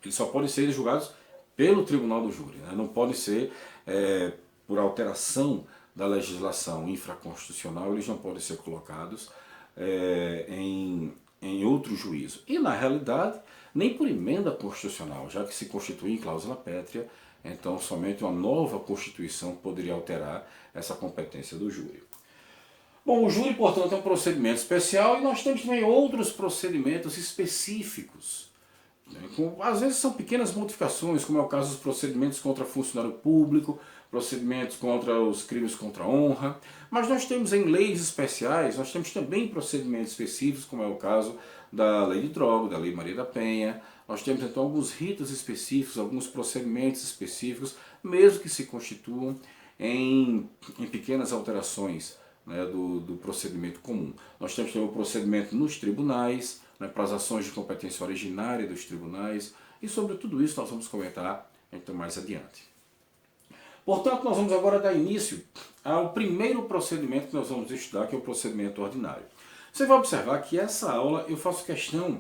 Eles só podem ser julgados pelo tribunal do júri. Né? Não podem ser por alteração da legislação infraconstitucional, eles não podem ser colocados em outro juízo. E na realidade, nem por emenda constitucional, já que se constitui em cláusula pétrea, então somente uma nova Constituição poderia alterar essa competência do júri. Bom, o júri, portanto, é um procedimento especial e nós temos também outros procedimentos específicos. Às vezes são pequenas modificações, como é o caso dos procedimentos contra funcionário público, procedimentos contra os crimes contra a honra, mas nós temos em leis especiais, nós temos também procedimentos específicos, como é o caso da lei de droga, da lei Maria da Penha. Nós temos então alguns ritos específicos, alguns procedimentos específicos, mesmo que se constituam em pequenas alterações, né, do procedimento comum. Nós temos também o procedimento nos tribunais, né, para as ações de competência originária dos tribunais, e sobre tudo isso nós vamos comentar então mais adiante. Portanto, nós vamos agora dar início ao primeiro procedimento que nós vamos estudar, que é o procedimento ordinário. Você vai observar que essa aula eu faço questão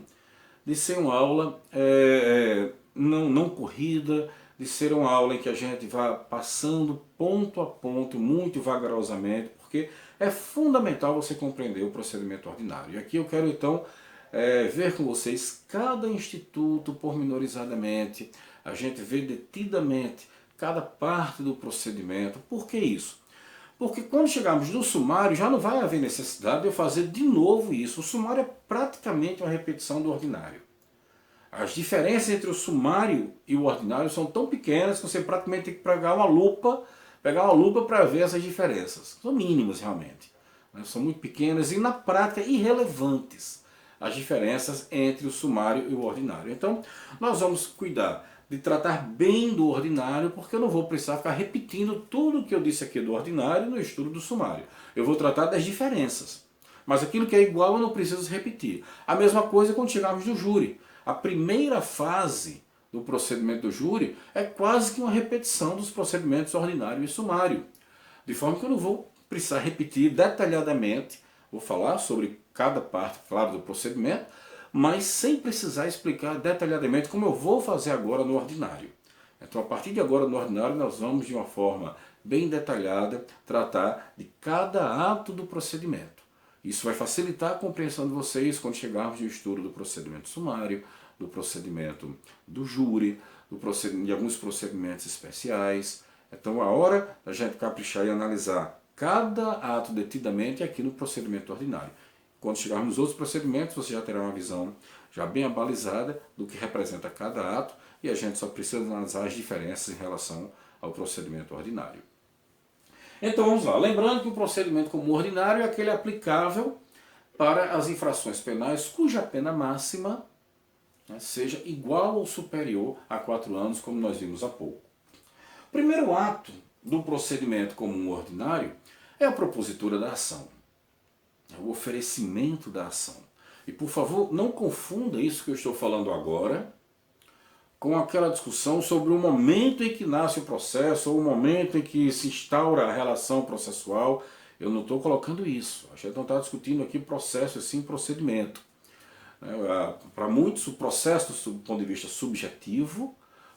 de ser uma aula não corrida, de ser uma aula em que a gente vá passando ponto a ponto, muito vagarosamente, porque é fundamental você compreender o procedimento ordinário. E aqui eu quero então ver com vocês cada instituto pormenorizadamente, a gente vê detidamente cada parte do procedimento. Por que isso? Porque quando chegarmos no sumário já não vai haver necessidade de eu fazer de novo isso. O sumário é praticamente uma repetição do ordinário. As diferenças entre o sumário e o ordinário são tão pequenas que você praticamente tem que pegar uma lupa para ver essas diferenças. São mínimas realmente. São muito pequenas e na prática irrelevantes as diferenças entre o sumário e o ordinário. Então nós vamos cuidar de tratar bem do ordinário, porque eu não vou precisar ficar repetindo tudo o que eu disse aqui do ordinário no estudo do sumário. Eu vou tratar das diferenças. Mas aquilo que é igual eu não preciso repetir. A mesma coisa quando chegarmos no júri. A primeira fase do procedimento do júri é quase que uma repetição dos procedimentos ordinário e sumário. De forma que eu não vou precisar repetir detalhadamente, vou falar sobre cada parte, claro, do procedimento, mas sem precisar explicar detalhadamente como eu vou fazer agora no ordinário. Então, a partir de agora no ordinário, nós vamos de uma forma bem detalhada tratar de cada ato do procedimento. Isso vai facilitar a compreensão de vocês quando chegarmos no estudo do procedimento sumário, do procedimento do júri, de alguns procedimentos especiais. Então, a hora da gente caprichar e analisar cada ato detidamente é aqui no procedimento ordinário. Quando chegarmos nos outros procedimentos, você já terá uma visão já bem abalizada do que representa cada ato e a gente só precisa analisar as diferenças em relação ao procedimento ordinário. Então vamos lá. Lembrando que o procedimento comum ordinário é aquele aplicável para as infrações penais cuja pena máxima seja igual ou superior a 4 anos, como nós vimos há pouco. O primeiro ato do procedimento comum ordinário é a propositura da ação. É o oferecimento da ação. E por favor, não confunda isso que eu estou falando agora com aquela discussão sobre o momento em que nasce o processo ou o momento em que se instaura a relação processual. Eu não estou colocando isso. A gente não está discutindo aqui processo e sim procedimento. Para muitos, o processo, do ponto de vista subjetivo,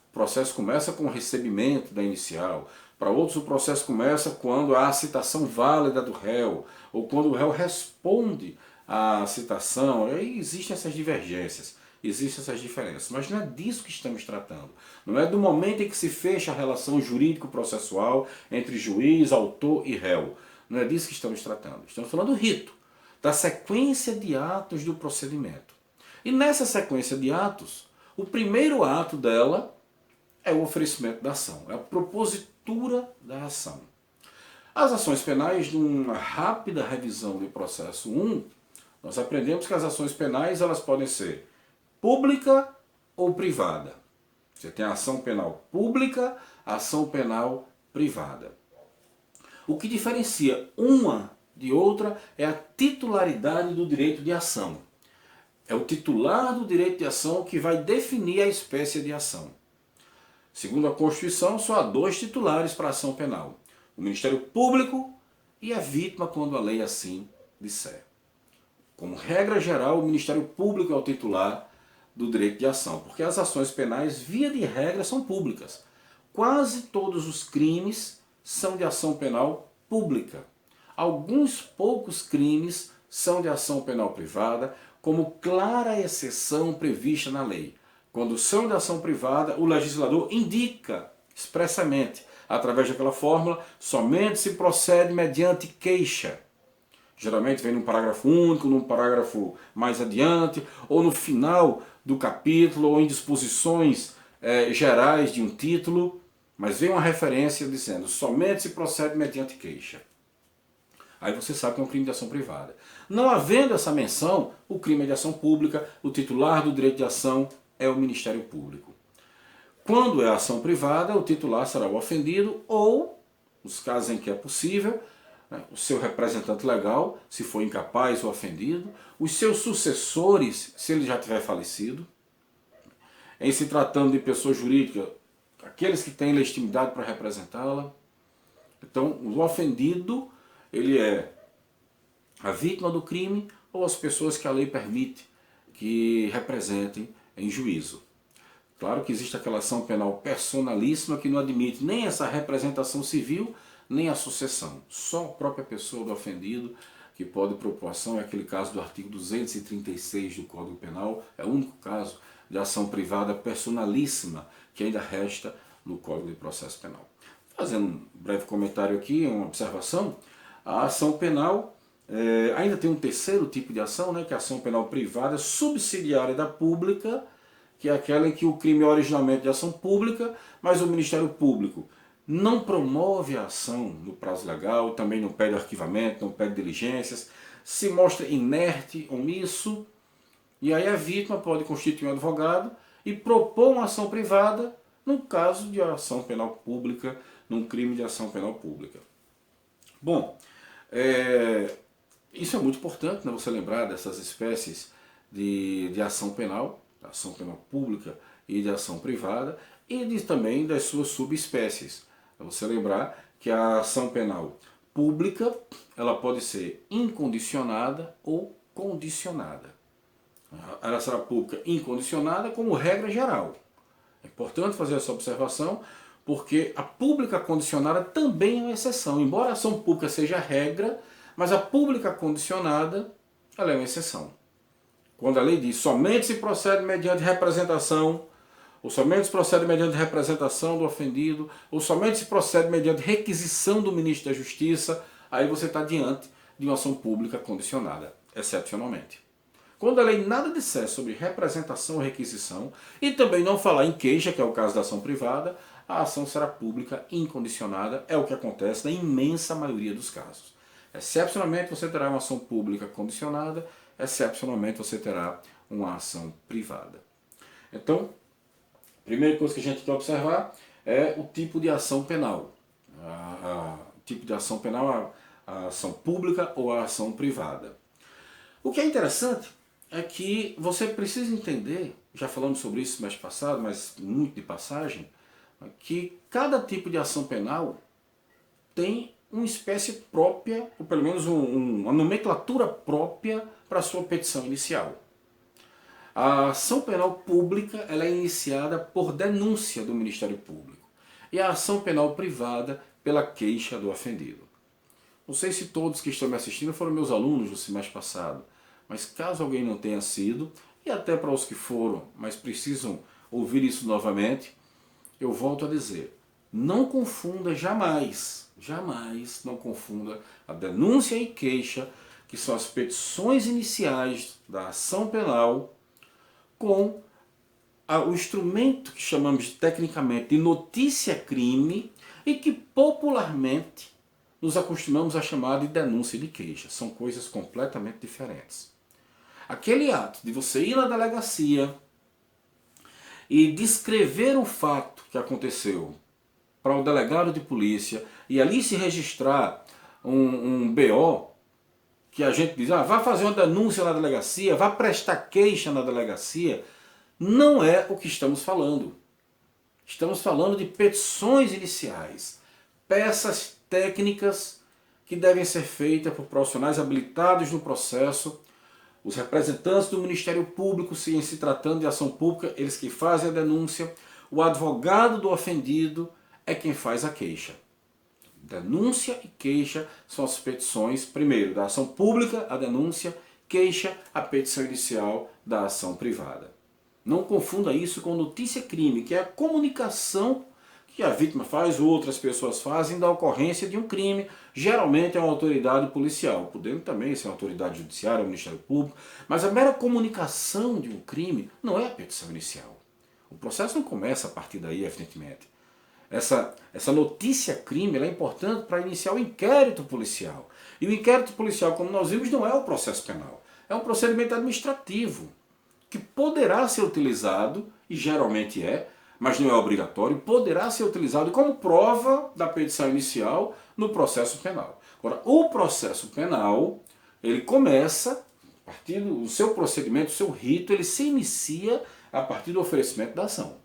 o processo começa com o recebimento da inicial. Para outros, o processo começa quando há a citação válida do réu, ou quando o réu responde à citação. Aí existem essas divergências, existem essas diferenças. Mas não é disso que estamos tratando. Não é do momento em que se fecha a relação jurídico-processual entre juiz, autor e réu. Não é disso que estamos tratando. Estamos falando do rito, da sequência de atos do procedimento. E nessa sequência de atos, o primeiro ato dela é o oferecimento da ação, é a propositura da ação. As ações penais, numa rápida revisão do processo 1, nós aprendemos que as ações penais elas podem ser pública ou privada. Você tem a ação penal pública, ação penal privada. O que diferencia uma de outra é a titularidade do direito de ação. É o titular do direito de ação que vai definir a espécie de ação. Segundo a Constituição, só há dois titulares para a ação penal: o Ministério Público e a vítima, quando a lei assim disser. Como regra geral, o Ministério Público é o titular do direito de ação, porque as ações penais, via de regra, são públicas. Quase todos os crimes são de ação penal pública. Alguns poucos crimes são de ação penal privada, como clara exceção prevista na lei. Quando são de ação privada, o legislador indica expressamente, através daquela fórmula, somente se procede mediante queixa. Geralmente vem num parágrafo único, num parágrafo mais adiante, ou no final do capítulo, ou em disposições gerais de um título, mas vem uma referência dizendo somente se procede mediante queixa. Aí você sabe que é um crime de ação privada. Não havendo essa menção, o crime é de ação pública, o titular do direito de ação é o Ministério Público. Quando é ação privada, o titular será o ofendido ou, nos casos em que é possível, o seu representante legal, se for incapaz ou ofendido, os seus sucessores, se ele já tiver falecido. Em se tratando de pessoa jurídica, aqueles que têm legitimidade para representá-la. Então, o ofendido, ele é a vítima do crime ou as pessoas que a lei permite que representem em juízo. Claro que existe aquela ação penal personalíssima que não admite nem essa representação civil, nem a sucessão. Só a própria pessoa do ofendido que pode propor ação. É aquele caso do artigo 236 do Código Penal. É o único caso de ação privada personalíssima que ainda resta no Código de Processo Penal. Fazendo um breve comentário aqui, uma observação, a ação penal ainda tem um terceiro tipo de ação, que é a ação penal privada subsidiária da pública, que é aquela em que o crime é originalmente de ação pública, mas o Ministério Público não promove a ação no prazo legal, também não pede arquivamento, não pede diligências, se mostra inerte, omisso, e aí a vítima pode constituir um advogado e propor uma ação privada no caso de ação penal pública, num crime de ação penal pública. Bom, isso é muito importante, você lembrar dessas espécies de ação penal pública e de ação privada, e também das suas subespécies. Você lembrar que a ação penal pública ela pode ser incondicionada ou condicionada. Ela será pública incondicionada como regra geral. É importante fazer essa observação, porque a pública condicionada também é uma exceção. Embora a ação pública seja a regra, mas a pública condicionada ela é uma exceção. Quando a lei diz somente se procede mediante representação, ou somente se procede mediante representação do ofendido, ou somente se procede mediante requisição do ministro da Justiça, aí você está diante de uma ação pública condicionada, excepcionalmente. Quando a lei nada disser sobre representação ou requisição, e também não falar em queixa, que é o caso da ação privada, a ação será pública incondicionada, é o que acontece na imensa maioria dos casos. Excepcionalmente você terá uma ação pública condicionada, excepcionalmente você terá uma ação privada. Então, a primeira coisa que a gente quer observar é o tipo de ação penal. O tipo de ação penal, a ação pública ou a ação privada. O que é interessante é que você precisa entender, já falamos sobre isso mês passado, mas muito de passagem, que cada tipo de ação penal tem uma espécie própria, ou pelo menos uma nomenclatura própria para a sua petição inicial. A ação penal pública ela é iniciada por denúncia do Ministério Público e a ação penal privada pela queixa do ofendido. Não sei se todos que estão me assistindo foram meus alunos no semestre passado, mas caso alguém não tenha sido, e até para os que foram, mas precisam ouvir isso novamente, eu volto a dizer, não confunda jamais não confunda a denúncia e queixa, que são as petições iniciais da ação penal, com o instrumento que chamamos tecnicamente de notícia-crime e que popularmente nos acostumamos a chamar de denúncia e de queixa. São coisas completamente diferentes. Aquele ato de você ir na delegacia e descrever o fato que aconteceu, para o delegado de polícia e ali se registrar um BO, que a gente diz, vá fazer uma denúncia na delegacia, vá prestar queixa na delegacia, não é o que estamos falando. Estamos falando de petições iniciais, peças técnicas que devem ser feitas por profissionais habilitados no processo. Os representantes do Ministério Público, se tratando de ação pública, eles que fazem a denúncia. O advogado do ofendido é quem faz a queixa. Denúncia e queixa são as petições, primeiro, da ação pública, a denúncia, queixa, a petição inicial da ação privada. Não confunda isso com notícia-crime, que é a comunicação que a vítima faz, ou outras pessoas fazem, da ocorrência de um crime. Geralmente é uma autoridade policial, podendo também ser uma autoridade judiciária, o Ministério Público, mas a mera comunicação de um crime não é a petição inicial. O processo não começa a partir daí, evidentemente. Essa notícia-crime é importante para iniciar o inquérito policial. E o inquérito policial, como nós vimos, não é o processo penal. É um procedimento administrativo, que poderá ser utilizado, e geralmente é, mas não é obrigatório, poderá ser utilizado como prova da petição inicial no processo penal. Agora, o processo penal, ele começa, a partir do seu procedimento, o seu rito, ele se inicia a partir do oferecimento da ação.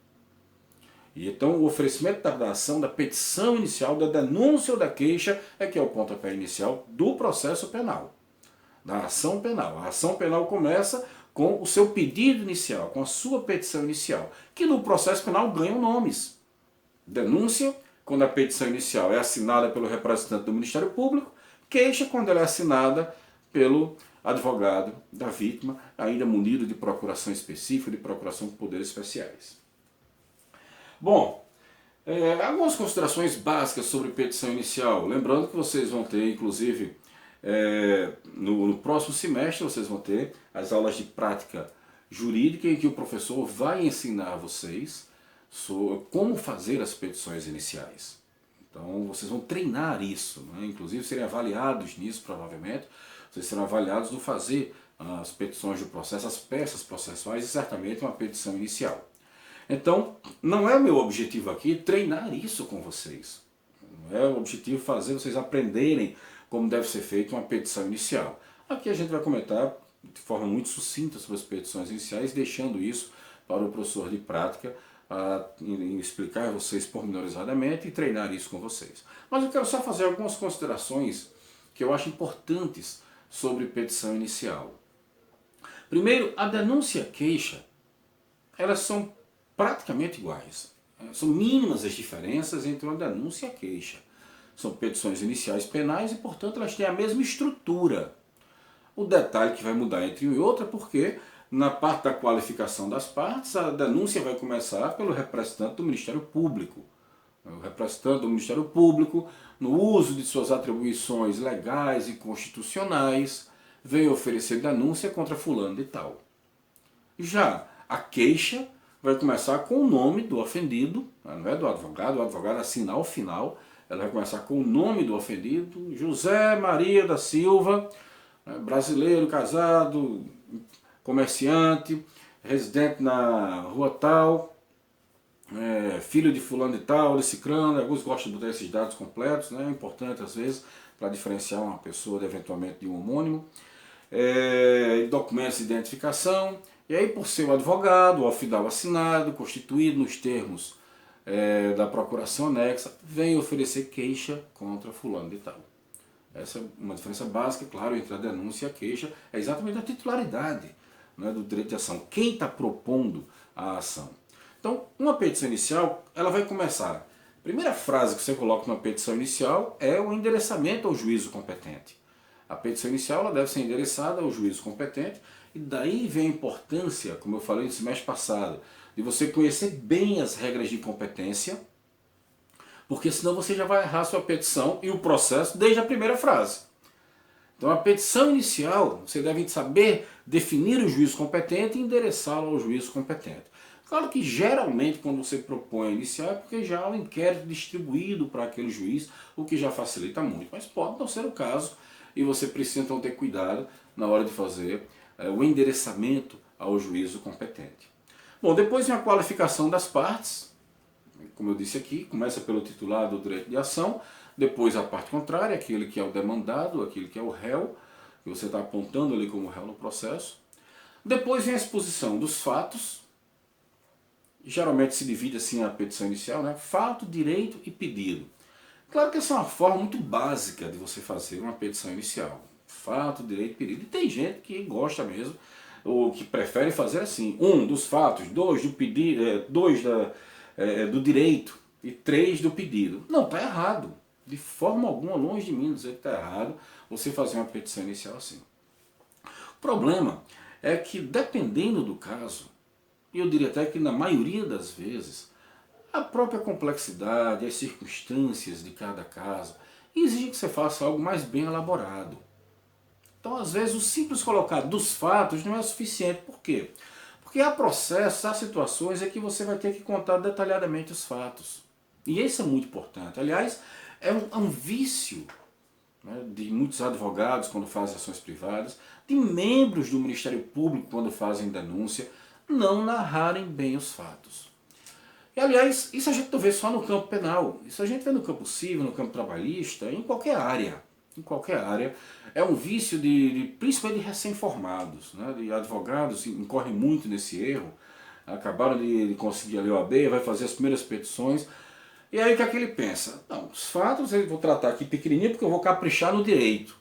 E então o oferecimento da ação, da petição inicial, da denúncia ou da queixa, é que é o pontapé inicial do processo penal, da ação penal. A ação penal começa com o seu pedido inicial, com a sua petição inicial, que no processo penal ganham nomes. Denúncia, quando a petição inicial é assinada pelo representante do Ministério Público, queixa, quando ela é assinada pelo advogado da vítima, ainda munido de procuração específica, de procuração com poderes especiais. Bom, algumas considerações básicas sobre petição inicial. Lembrando que vocês vão ter, inclusive, no próximo semestre, vocês vão ter as aulas de prática jurídica, em que o professor vai ensinar a vocês sobre como fazer as petições iniciais. Então vocês vão treinar isso, né? Inclusive serem avaliados nisso, provavelmente. Vocês serão avaliados no fazer as petições do processo, as peças processuais e certamente uma petição inicial. Então, não é o meu objetivo aqui treinar isso com vocês. Não é o objetivo fazer vocês aprenderem como deve ser feita uma petição inicial. Aqui a gente vai comentar de forma muito sucinta sobre as petições iniciais, deixando isso para o professor de prática explicar a vocês pormenorizadamente e treinar isso com vocês. Mas eu quero só fazer algumas considerações que eu acho importantes sobre petição inicial. Primeiro, a denúncia e a queixa, elas são praticamente iguais. São mínimas as diferenças entre uma denúncia e a queixa. São petições iniciais penais e, portanto, elas têm a mesma estrutura. O detalhe que vai mudar entre um e outro é porque, na parte da qualificação das partes, a denúncia vai começar pelo representante do Ministério Público. O representante do Ministério Público, no uso de suas atribuições legais e constitucionais, vem oferecer denúncia contra fulano de tal. Já a queixa vai começar com o nome do ofendido, não é do advogado, o advogado assina ao final, ela vai começar com o nome do ofendido, José Maria da Silva, brasileiro, casado, comerciante, residente na rua tal, filho de fulano de tal, de cicrano. Alguns gostam de botar esses dados completos, né? É importante às vezes para diferenciar uma pessoa eventualmente de um homônimo. Documentos de identificação. E aí, por ser o advogado, o afidal assinado, constituído nos termos da procuração anexa, vem oferecer queixa contra fulano de tal. Essa é uma diferença básica, claro, entre a denúncia e a queixa, é exatamente a titularidade, né, do direito de ação. Quem está propondo a ação? Então, uma petição inicial, ela vai começar. A primeira frase que você coloca numa petição inicial é o endereçamento ao juízo competente. A petição inicial ela deve ser endereçada ao juízo competente, e daí vem a importância, como eu falei no semestre passado, de você conhecer bem as regras de competência, porque senão você já vai errar a sua petição e o processo desde a primeira frase. Então a petição inicial, você deve saber definir o juízo competente e endereçá-lo ao juízo competente. Claro que geralmente quando você propõe a inicial é porque já há um inquérito distribuído para aquele juiz, o que já facilita muito, mas pode não ser o caso e você precisa então ter cuidado na hora de fazer o endereçamento ao juízo competente. Bom, depois vem a qualificação das partes, Como eu disse aqui, começa pelo titular do direito de ação, depois a parte contrária, aquele que é o demandado, aquele que é o réu, que você está apontando ali como réu no processo. Depois vem a exposição dos fatos. Geralmente se divide assim a petição inicial, né? Fato, direito e pedido. Claro que essa é uma forma muito básica de você fazer uma petição inicial. Fato, direito e pedido. E tem gente que gosta mesmo, ou que prefere fazer assim. Dos fatos, dois do pedido, do direito e três do pedido. Não, está errado. De forma alguma, longe de mim dizer que está errado você fazer uma petição inicial assim. O problema é que, dependendo do caso, e eu diria até que na maioria das vezes, a própria complexidade, as circunstâncias de cada caso, exigem que você faça algo mais bem elaborado. Então, às vezes, o simples colocar dos fatos não é suficiente. Por quê? Porque há processos, há situações em que você vai ter que contar detalhadamente os fatos. E isso é muito importante. Aliás, é um vício, né, de muitos advogados quando fazem ações privadas, de membros do Ministério Público quando fazem denúncia, não narrarem bem os fatos. E, aliás, isso a gente não vê só no campo penal, isso a gente vê no campo civil, no campo trabalhista, em qualquer área. Em qualquer área. É um vício principalmente de recém-formados, né, de advogados incorrem muito nesse erro, acabaram de conseguir a OAB, vai fazer as primeiras petições, e aí o que é que ele pensa? Não, os fatos eu vou tratar aqui pequenininho porque eu vou caprichar no direito.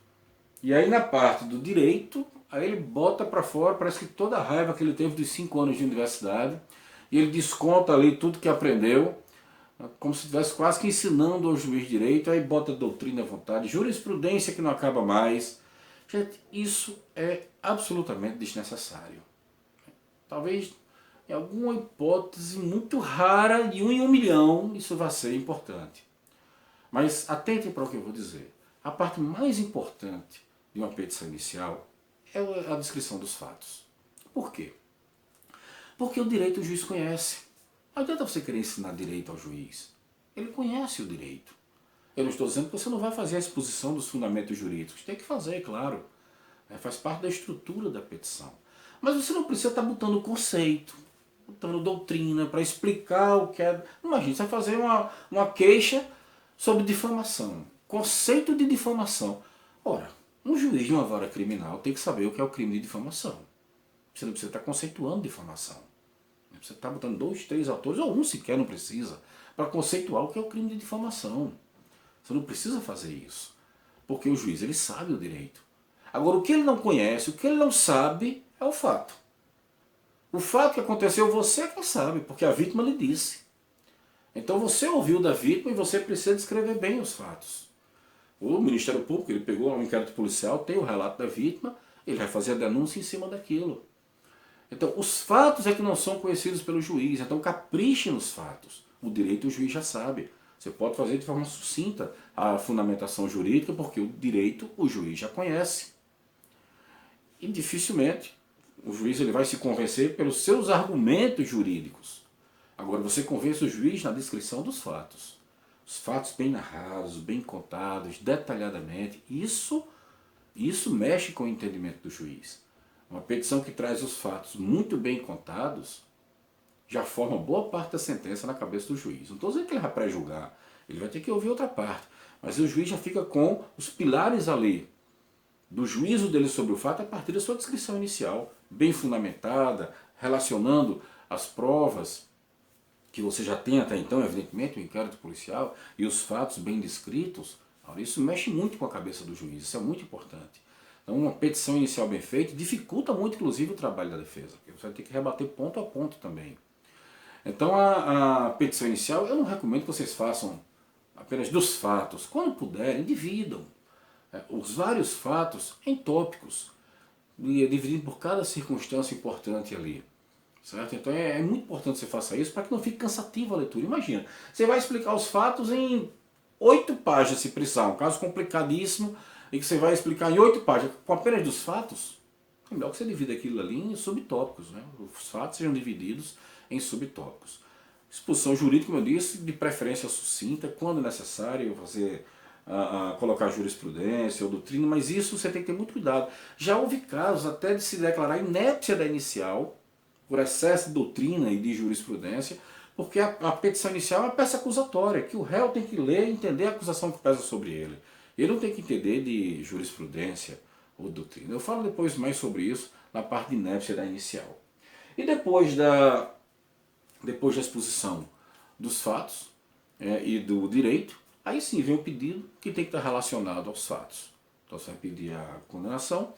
E aí na parte do direito, aí ele bota para fora, parece que toda a raiva que ele teve dos 5 anos de universidade, e ele desconta ali tudo que aprendeu, como se estivesse quase que ensinando ao juiz de direito, aí bota doutrina à vontade, jurisprudência que não acaba mais. Gente, isso é absolutamente desnecessário. Talvez em alguma hipótese muito rara, de 1 em 1 milhão, isso vai ser importante. Mas atentem para o que eu vou dizer. A parte mais importante de uma petição inicial é a descrição dos fatos. Por quê? Porque o direito o juiz conhece. Não adianta você querer ensinar direito ao juiz. Ele conhece o direito. Eu não estou dizendo que você não vai fazer a exposição dos fundamentos jurídicos. Tem que fazer, claro. Faz parte da estrutura da petição. Mas você não precisa estar botando conceito, botando doutrina para explicar o que é. Imagina, você vai fazer uma queixa sobre difamação. Conceito de difamação. Ora, um juiz de uma vara criminal tem que saber o que é o crime de difamação. Você não precisa estar conceituando difamação. Você está botando 2, 3 autores, ou um sequer não precisa, para conceituar o que é o crime de difamação. Você não precisa fazer isso. Porque o juiz, ele sabe o direito. Agora, o que ele não conhece, o que ele não sabe, é o fato. O fato que aconteceu, você é quem sabe, porque a vítima lhe disse. Então você ouviu da vítima e você precisa descrever bem os fatos. O Ministério Público, ele pegou um inquérito policial, tem o relato da vítima, ele vai fazer a denúncia em cima daquilo. Então, os fatos é que não são conhecidos pelo juiz, então capriche nos fatos. O direito o juiz já sabe. Você pode fazer de forma sucinta a fundamentação jurídica, porque o direito o juiz já conhece. E dificilmente o juiz ele vai se convencer pelos seus argumentos jurídicos. Agora você convence o juiz na descrição dos fatos. Os fatos bem narrados, bem contados, detalhadamente. Isso mexe com o entendimento do juiz. Uma petição que traz os fatos muito bem contados já forma boa parte da sentença na cabeça do juiz. Não estou dizendo que ele vai pré-julgar, ele vai ter que ouvir outra parte. Mas o juiz já fica com os pilares ali do juízo dele sobre o fato a partir da sua descrição inicial, bem fundamentada, relacionando as provas que você já tem até então, evidentemente, o inquérito policial, e os fatos bem descritos. Isso mexe muito com a cabeça do juiz, isso é muito importante. Então, uma petição inicial bem feita dificulta muito, inclusive, o trabalho da defesa, porque você vai ter que rebater ponto a ponto também. Então, a petição inicial, eu não recomendo que vocês façam apenas dos fatos. Quando puderem, dividam os vários fatos em tópicos, dividindo por cada circunstância importante ali. Certo? Então, é muito importante que você faça isso para que não fique cansativa a leitura. Imagina, você vai explicar os fatos em 8 páginas, se precisar, um caso complicadíssimo, e que você vai explicar em 8 páginas, com apenas dos fatos. É melhor que você divida aquilo ali em subtópicos, né? Os fatos sejam divididos em subtópicos. Exposição jurídica, como eu disse, de preferência sucinta, quando necessário, fazer, colocar jurisprudência ou doutrina, mas isso você tem que ter muito cuidado. Já houve casos até de se declarar inépcia da inicial, por excesso de doutrina e de jurisprudência, Porque a petição inicial é uma peça acusatória, que o réu tem que ler e entender a acusação que pesa sobre ele. Ele não tem que entender de jurisprudência ou doutrina. Eu falo depois mais sobre isso na parte de inépcia da inicial. E depois da exposição dos fatos e do direito, aí sim vem o pedido que tem que estar relacionado aos fatos. Então você vai pedir a condenação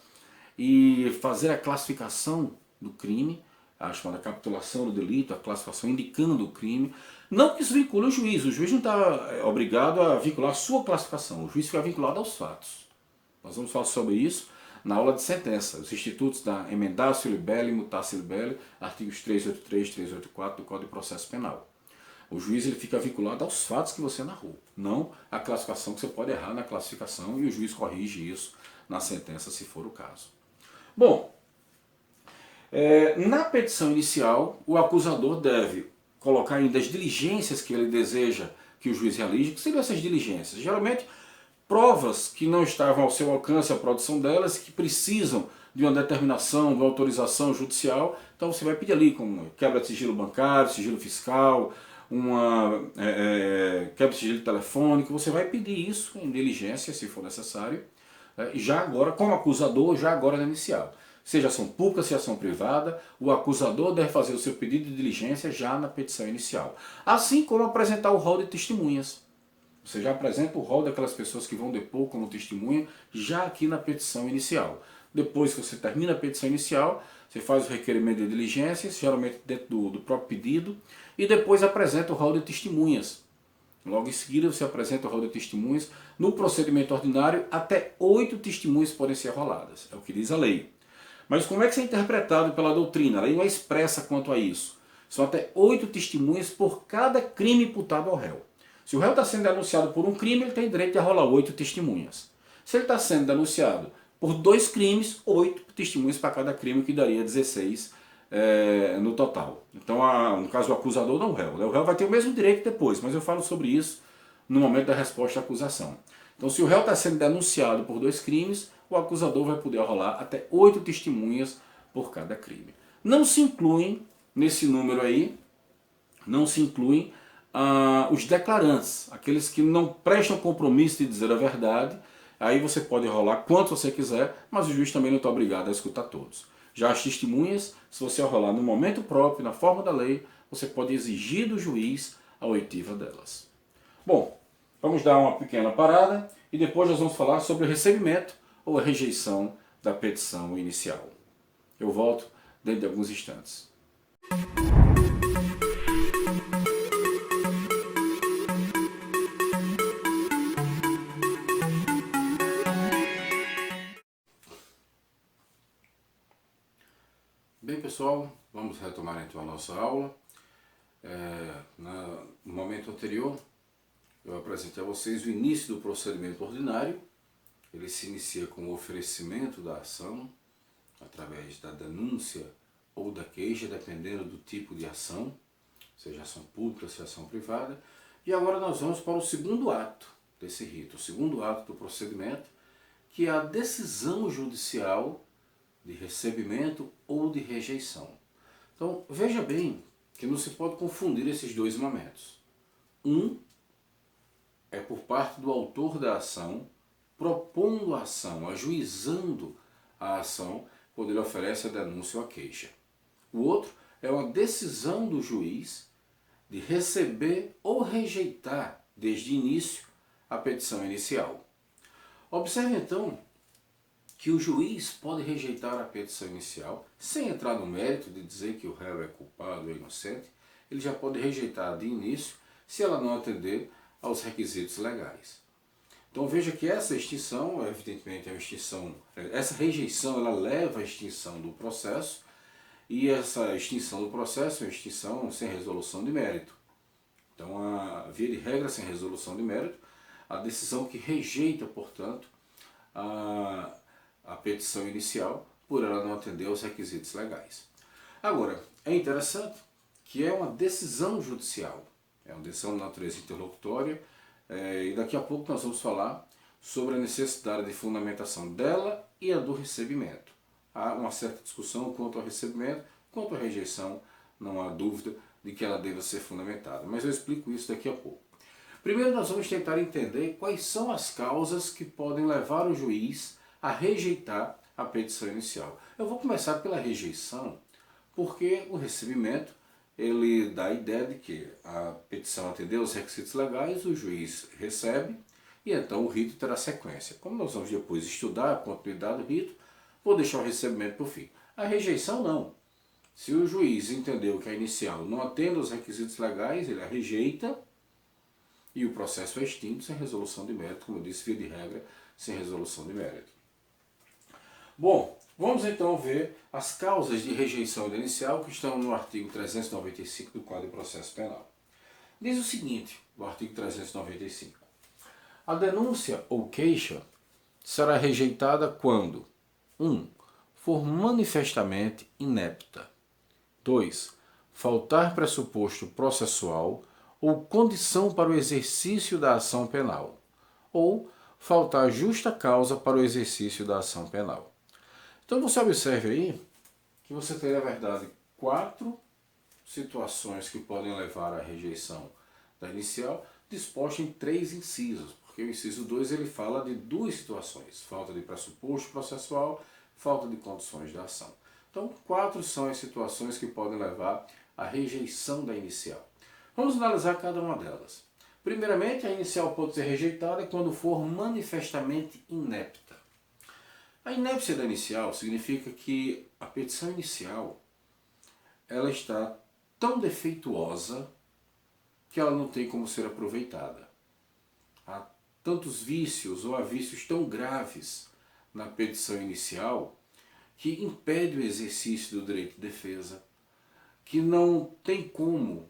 e fazer a classificação do crime, a chamada capitulação do delito, a classificação indicando o crime. Não que isso vincule o juiz não está obrigado a vincular a sua classificação, o juiz fica vinculado aos fatos. Nós vamos falar sobre isso na aula de sentença, os institutos da emendatio libelli, mutatio libelli, artigos 383 e 384 do Código de Processo Penal. O juiz ele fica vinculado aos fatos que você narrou, não à classificação, que você pode errar na classificação e o juiz corrige isso na sentença, se for o caso. Bom, na petição inicial, o acusador deve colocar ainda as diligências que ele deseja que o juiz realize. O que seriam essas diligências? Geralmente, provas que não estavam ao seu alcance a produção delas e que precisam de uma determinação, de uma autorização judicial. Então você vai pedir ali como quebra de sigilo bancário, sigilo fiscal, quebra de sigilo telefônico. Você vai pedir isso em diligência, se for necessário, já agora, como acusador, já agora na inicial. Seja ação pública, seja ação privada, o acusador deve fazer o seu pedido de diligência já na petição inicial. Assim como apresentar o rol de testemunhas. Você já apresenta o rol daquelas pessoas que vão depor como testemunha já aqui na petição inicial. Depois que você termina a petição inicial, você faz o requerimento de diligências, geralmente dentro do próprio pedido, e depois apresenta o rol de testemunhas. Logo em seguida você apresenta o rol de testemunhas. No procedimento ordinário, até 8 testemunhas podem ser roladas. É o que diz a lei. Mas como é que isso é interpretado pela doutrina? A lei não é expressa quanto a isso. São até 8 testemunhas por cada crime imputado ao réu. Se o réu está sendo denunciado por um crime, ele tem direito de rolar 8 testemunhas. Se ele está sendo denunciado por 2 crimes, 8 testemunhas para cada crime, que daria 16 no total. Então, no caso, o acusador não o réu. O réu vai ter o mesmo direito depois, mas eu falo sobre isso no momento da resposta à acusação. Então, se o réu está sendo denunciado por 2 crimes, o acusador vai poder rolar até 8 testemunhas por cada crime. Não se incluem, nesse número aí, não se incluem os declarantes, aqueles que não prestam compromisso de dizer a verdade. Aí você pode rolar quanto você quiser, mas o juiz também não está obrigado a escutar todos. Já as testemunhas, se você rolar no momento próprio, na forma da lei, você pode exigir do juiz a oitiva delas. Bom, vamos dar uma pequena parada e depois nós vamos falar sobre o recebimento ou a rejeição da petição inicial. Eu volto dentro de alguns instantes. Bem, pessoal, vamos retomar então a nossa aula. No momento anterior, eu apresentei a vocês o início do procedimento ordinário. Ele se inicia com o oferecimento da ação, através da denúncia ou da queixa, dependendo do tipo de ação, seja ação pública, seja ação privada. E agora nós vamos para o segundo ato desse rito, o segundo ato do procedimento, que é a decisão judicial de recebimento ou de rejeição. Então, veja bem que não se pode confundir esses dois momentos. Um é por parte do autor da ação, propondo a ação, ajuizando a ação, quando ele oferece a denúncia ou a queixa. O outro é uma decisão do juiz de receber ou rejeitar, desde o início, a petição inicial. Observe então que o juiz pode rejeitar a petição inicial, sem entrar no mérito de dizer que o réu é culpado ou inocente. Ele já pode rejeitar de início, se ela não atender aos requisitos legais. Então veja que essa extinção, evidentemente, é uma extinção, essa rejeição ela leva à extinção do processo, e essa extinção do processo é uma extinção sem resolução de mérito. Então, a via de regra sem resolução de mérito, a decisão que rejeita, portanto, a petição inicial, por ela não atender aos requisitos legais. Agora, é interessante que é uma decisão judicial, é uma decisão de natureza interlocutória, e daqui a pouco nós vamos falar sobre a necessidade de fundamentação dela e a do recebimento. Há uma certa discussão quanto ao recebimento, quanto à rejeição, não há dúvida de que ela deva ser fundamentada, mas eu explico isso daqui a pouco. Primeiro nós vamos tentar entender quais são as causas que podem levar o juiz a rejeitar a petição inicial. Eu vou começar pela rejeição, porque o recebimento ele dá a ideia de que a petição atendeu aos requisitos legais, o juiz recebe e então o rito terá sequência. Como nós vamos depois estudar a continuidade do rito, vou deixar o recebimento para o fim. A rejeição não. Se o juiz entendeu que a inicial não atende aos requisitos legais, ele a rejeita e o processo é extinto sem resolução de mérito, como eu disse, via de regra, sem resolução de mérito. Bom, vamos então ver as causas de rejeição da inicial que estão no artigo 395 do Código de Processo Penal. Diz o seguinte, o artigo 395. A denúncia ou queixa será rejeitada quando 1. For manifestamente inepta. 2. Faltar pressuposto processual ou condição para o exercício da ação penal. Ou faltar justa causa para o exercício da ação penal. Então você observe aí que você tem, na verdade, 4 situações que podem levar à rejeição da inicial, disposta em 3 incisos, porque o inciso 2 ele fala de 2 situações, falta de pressuposto processual, falta de condições da ação. Então, 4 são as situações que podem levar à rejeição da inicial. Vamos analisar cada uma delas. Primeiramente, a inicial pode ser rejeitada quando for manifestamente inepta. A inépcia da inicial significa que a petição inicial ela está tão defeituosa que ela não tem como ser aproveitada. Há tantos vícios ou há vícios tão graves na petição inicial que impede o exercício do direito de defesa, que não tem como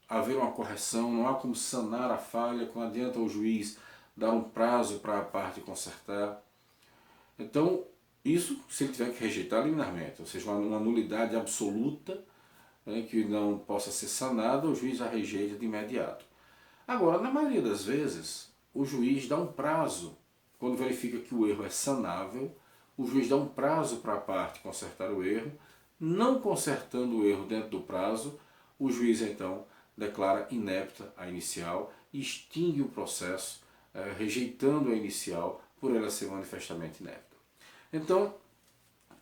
haver uma correção, não há como sanar a falha, não adianta o juiz dar um prazo para a parte consertar. Então, isso se ele tiver que rejeitar liminarmente, ou seja, uma nulidade absoluta, né, que não possa ser sanada, o juiz a rejeita de imediato. Agora, na maioria das vezes, o juiz dá um prazo, quando verifica que o erro é sanável, o juiz dá um prazo para a parte consertar o erro, não consertando o erro dentro do prazo, o juiz então declara inepta a inicial e extingue o processo, rejeitando a inicial por ela ser manifestamente inepta. Então,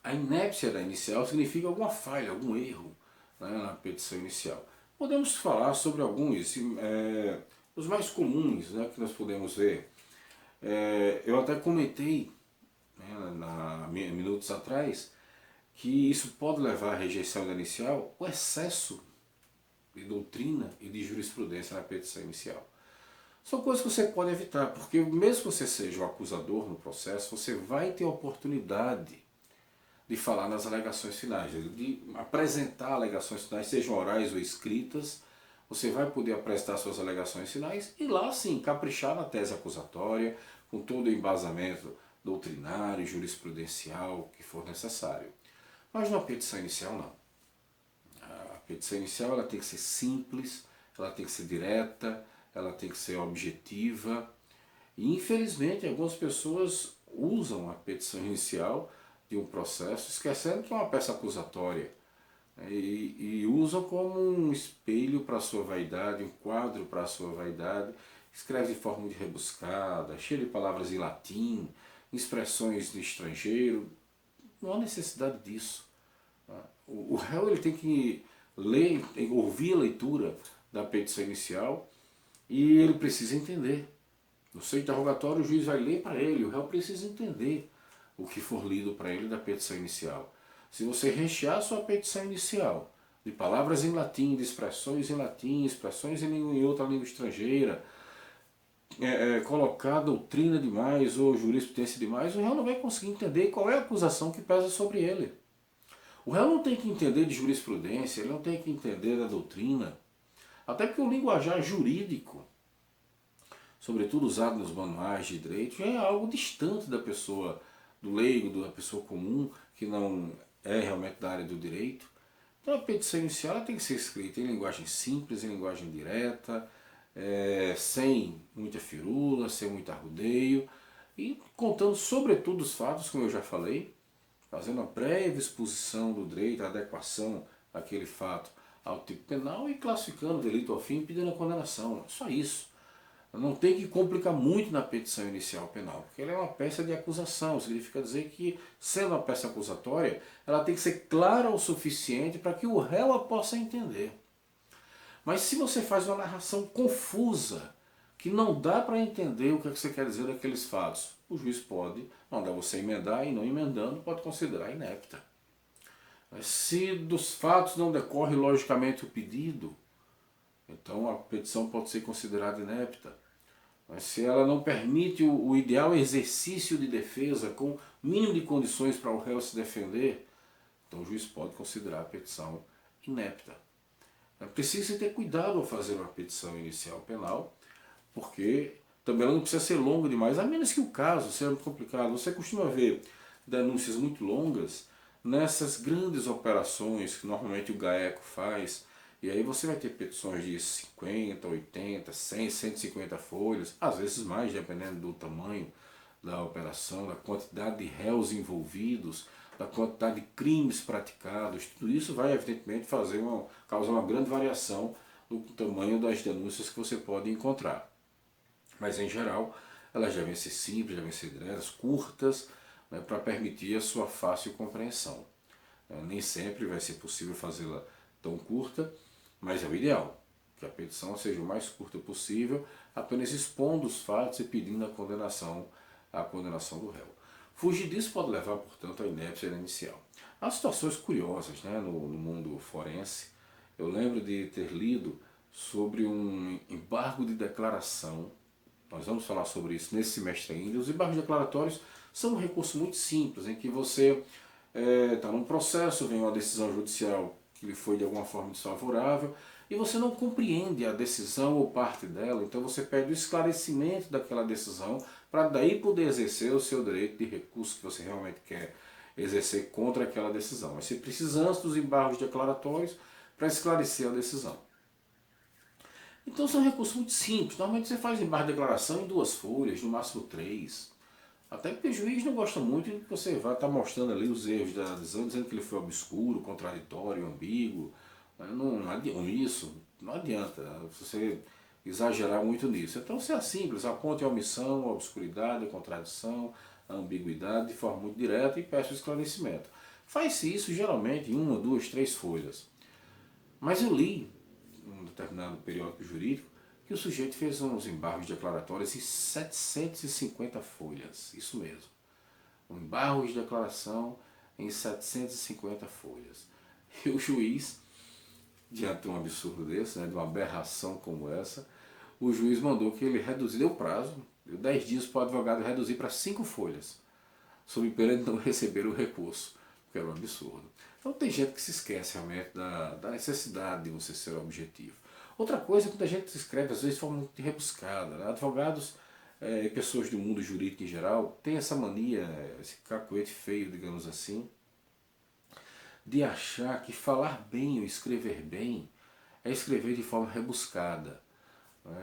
a inépcia da inicial significa alguma falha, algum erro, né, na petição inicial. Podemos falar sobre alguns, os mais comuns, né, que nós podemos ver. Eu até comentei, né, minutos atrás, que isso pode levar à rejeição da inicial, o excesso de doutrina e de jurisprudência na petição inicial. São coisas que você pode evitar, porque mesmo que você seja o acusador no processo, você vai ter a oportunidade de falar nas alegações finais, de apresentar alegações finais, sejam orais ou escritas. Você vai poder apresentar suas alegações finais e lá sim caprichar na tese acusatória, com todo o embasamento doutrinário, jurisprudencial que for necessário. Mas na petição inicial não. A petição inicial ela tem que ser simples, ela tem que ser direta, ela tem que ser objetiva. E infelizmente algumas pessoas usam a petição inicial de um processo, esquecendo que é uma peça acusatória, e usam como um espelho para a sua vaidade, um quadro para a sua vaidade, escreve de forma muito rebuscada, cheio de palavras em latim, expressões de estrangeiro. Não há necessidade disso. O réu ele tem que ler, tem que ouvir a leitura da petição inicial e ele precisa entender. No seu interrogatório o juiz vai ler para ele, o réu precisa entender o que for lido para ele da petição inicial. Se você rechear sua petição inicial de palavras em latim, de expressões em latim, expressões em outra língua estrangeira, colocar doutrina demais ou jurisprudência demais, o réu não vai conseguir entender qual é a acusação que pesa sobre ele. O réu não tem que entender de jurisprudência, ele não tem que entender da doutrina, até porque o linguajar jurídico, sobretudo usado nos manuais de direito, já é algo distante da pessoa, do leigo, da pessoa comum, que não é realmente da área do direito. Então a petição inicial ela tem que ser escrita em linguagem simples, em linguagem direta, sem muita firula, sem muito arrudeio, e contando sobretudo os fatos, como eu já falei, fazendo uma breve exposição do direito, a adequação daquele fato ao tipo penal e classificando o delito ao fim e pedindo a condenação. Só isso. Não tem que complicar muito na petição inicial penal, porque ela é uma peça de acusação. Significa dizer que, sendo uma peça acusatória, ela tem que ser clara o suficiente para que o réu a possa entender. Mas se você faz uma narração confusa, que não dá para entender o que você quer dizer daqueles fatos, o juiz pode mandar você emendar e, não emendando, pode considerar inepta. Mas se dos fatos não decorre logicamente o pedido, então a petição pode ser considerada inepta. Mas se ela não permite o ideal exercício de defesa com mínimo de condições para o réu se defender, então o juiz pode considerar a petição inepta. É preciso ter cuidado ao fazer uma petição inicial penal, porque também ela não precisa ser longa demais, a menos que o caso seja muito complicado. Você costuma ver denúncias muito longas nessas grandes operações que normalmente o GAECO faz, e aí você vai ter petições de 50, 80, 100, 150 folhas, às vezes mais, dependendo do tamanho da operação, da quantidade de réus envolvidos, da quantidade de crimes praticados. Tudo isso vai, evidentemente, causar uma grande variação no tamanho das denúncias que você pode encontrar. Mas, em geral, elas devem ser simples, devem ser diretas, curtas, né, para permitir a sua fácil compreensão. Nem sempre vai ser possível fazê-la tão curta, mas é o ideal, que a petição seja o mais curta possível, apenas expondo os fatos e pedindo a condenação do réu. Fugir disso pode levar, portanto, à inépcia inicial. Há situações curiosas, né, no mundo forense. Eu lembro de ter lido sobre um embargo de declaração. Nós vamos falar sobre isso nesse semestre ainda. Os embargos declaratórios são um recurso muito simples, em que você está num processo, vem uma decisão judicial que lhe foi de alguma forma desfavorável, e você não compreende a decisão ou parte dela, então você pede o esclarecimento daquela decisão para daí poder exercer o seu direito de recurso que você realmente quer exercer contra aquela decisão. Mas você precisa antes dos embargos declaratórios para esclarecer a decisão. Então são recursos muito simples. Normalmente você faz embargo de declaração em 2 folhas, no máximo 3. Até porque o juiz não gosta muito de que você vai estar mostrando ali os erros da decisão, dizendo que ele foi obscuro, contraditório, ambíguo, omisso. Não adianta você exagerar muito nisso. Então seja simples, aponte a omissão, a obscuridade, a contradição, a ambiguidade de forma muito direta e peça o esclarecimento. Faz-se isso geralmente em 1, 2, 3 folhas. Mas eu li, em um determinado periódico jurídico, que o sujeito fez uns embargos declaratórios em 750 folhas. Isso mesmo. Um embargo de declaração em 750 folhas. E o juiz, diante de um absurdo desse, né, de uma aberração como essa, o juiz mandou que ele reduzisse o prazo, deu 10 dias para o advogado reduzir para 5 folhas, sob pena de não receber o recurso, porque era um absurdo. Então tem gente que se esquece realmente da necessidade de você ser objetivo. Outra coisa é que a gente escreve, às vezes, de forma muito rebuscada. Né? Advogados e pessoas do mundo jurídico em geral têm essa mania, esse cacoete feio, digamos assim, de achar que falar bem ou escrever bem é escrever de forma rebuscada.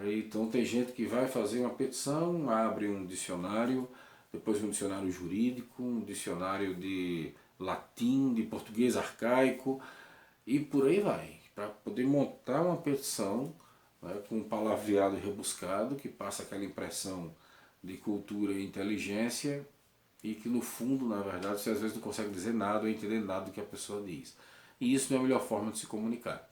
Então tem gente que vai fazer uma petição, abre um dicionário, depois um dicionário jurídico, um dicionário de latim, de português arcaico e por aí vai, para poder montar uma petição, né, com um palavreado rebuscado que passa aquela impressão de cultura e inteligência e que no fundo, na verdade, você às vezes não consegue dizer nada ou entender nada do que a pessoa diz. E isso não é a melhor forma de se comunicar.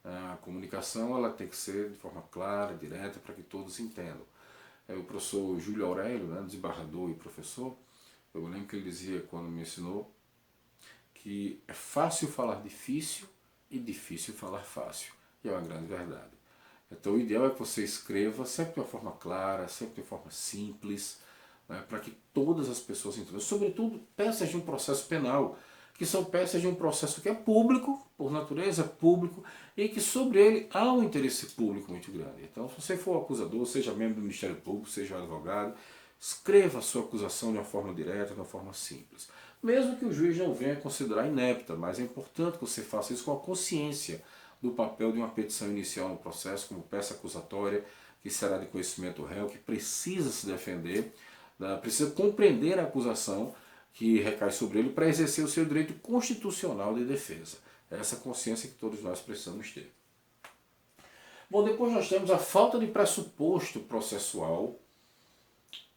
A comunicação ela tem que ser de forma clara, direta, para que todos entendam. O professor Júlio Aurélio, né, desembargador e professor, eu lembro que ele dizia quando me ensinou que é fácil falar difícil e difícil falar fácil. E é uma grande verdade. Então o ideal é que você escreva sempre de uma forma clara, sempre de forma simples, né, para que todas as pessoas entendam. Sobretudo peças de um processo penal, que são peças de um processo que é público, por natureza público, e que sobre ele há um interesse público muito grande. Então, se você for acusador, seja membro do Ministério Público, seja advogado, escreva a sua acusação de uma forma direta, de uma forma simples. Mesmo que o juiz não venha considerar inepta, mas é importante que você faça isso com a consciência do papel de uma petição inicial no processo, como peça acusatória, que será de conhecimento do réu, que precisa se defender, precisa compreender a acusação que recai sobre ele para exercer o seu direito constitucional de defesa. É essa consciência que todos nós precisamos ter. Bom, depois nós temos a falta de pressuposto processual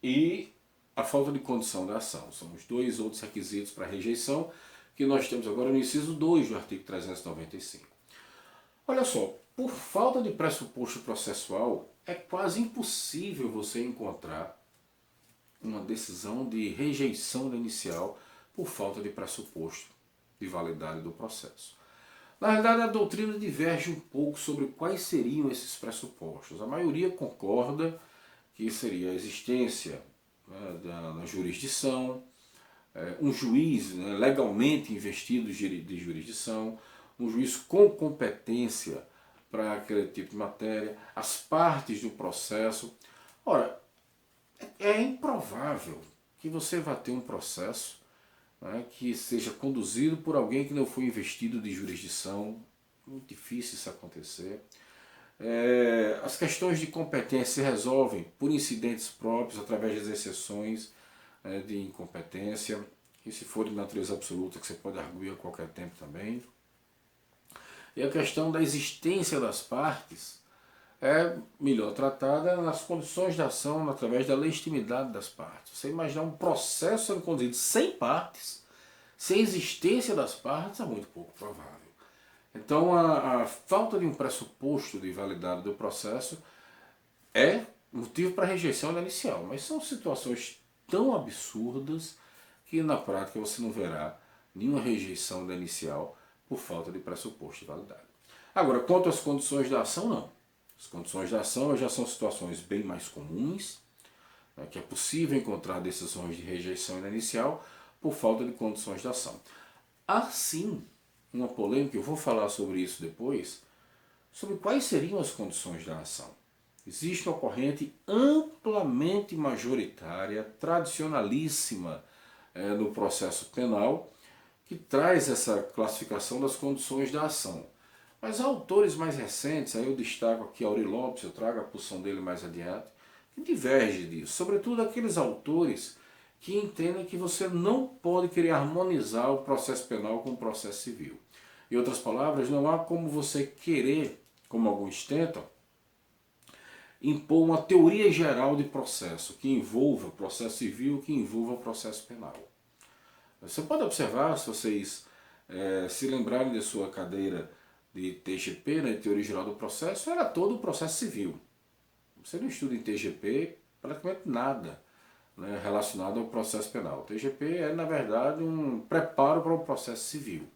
e a falta de condição da ação. São os dois outros requisitos para rejeição que nós temos agora no inciso 2 do artigo 395. Olha só, por falta de pressuposto processual, é quase impossível você encontrar uma decisão de rejeição da inicial por falta de pressuposto de validade do processo. Na realidade, a doutrina diverge um pouco sobre quais seriam esses pressupostos. A maioria concorda que seria a existência, né, da jurisdição, um juiz, né, legalmente investido de jurisdição, um juiz com competência para aquele tipo de matéria, as partes do processo. Ora, é improvável que você vá ter um processo, né, que seja conduzido por alguém que não foi investido de jurisdição. Muito difícil isso acontecer. As questões de competência se resolvem por incidentes próprios, através das exceções de incompetência, e se for de natureza absoluta, que você pode arguir a qualquer tempo também. E a questão da existência das partes é melhor tratada nas condições de ação, através da legitimidade das partes. Você imaginar um processo sendo conduzido sem partes, sem existência das partes, é muito pouco provável. Então a falta de um pressuposto de validade do processo é motivo para rejeição inicial, mas são situações tão absurdas que na prática você não verá nenhuma rejeição da inicial por falta de pressuposto de validade. Agora, quanto às condições da ação, não. As condições da ação já são situações bem mais comuns, né, que é possível encontrar decisões de rejeição inicial por falta de condições da ação. Assim, uma polêmica, eu vou falar sobre isso depois, sobre quais seriam as condições da ação. Existe uma corrente amplamente majoritária, tradicionalíssima no processo penal, que traz essa classificação das condições da ação. Mas há autores mais recentes, aí eu destaco aqui Aury Lopes, eu trago a posição dele mais adiante, que diverge disso. Sobretudo aqueles autores que entendem que você não pode querer harmonizar o processo penal com o processo civil. Em outras palavras, não há como você querer, como alguns tentam, impor uma teoria geral de processo que envolva processo civil, que envolva processo penal. Você pode observar, se vocês se lembrarem de sua cadeira de TGP, né, Teoria Geral do Processo, era todo o processo civil. Você não estuda em TGP praticamente nada, né, relacionado ao processo penal. O TGP é, na verdade, um preparo para o processo civil.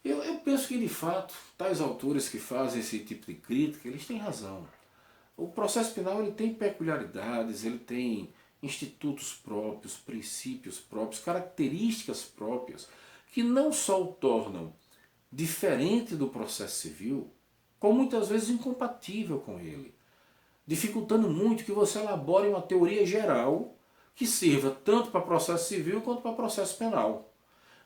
Eu penso que, de fato, tais autores que fazem esse tipo de crítica, eles têm razão. O processo penal ele tem peculiaridades, ele tem institutos próprios, princípios próprios, características próprias, que não só o tornam diferente do processo civil, como muitas vezes incompatível com ele, dificultando muito que você elabore uma teoria geral que sirva tanto para processo civil quanto para processo penal.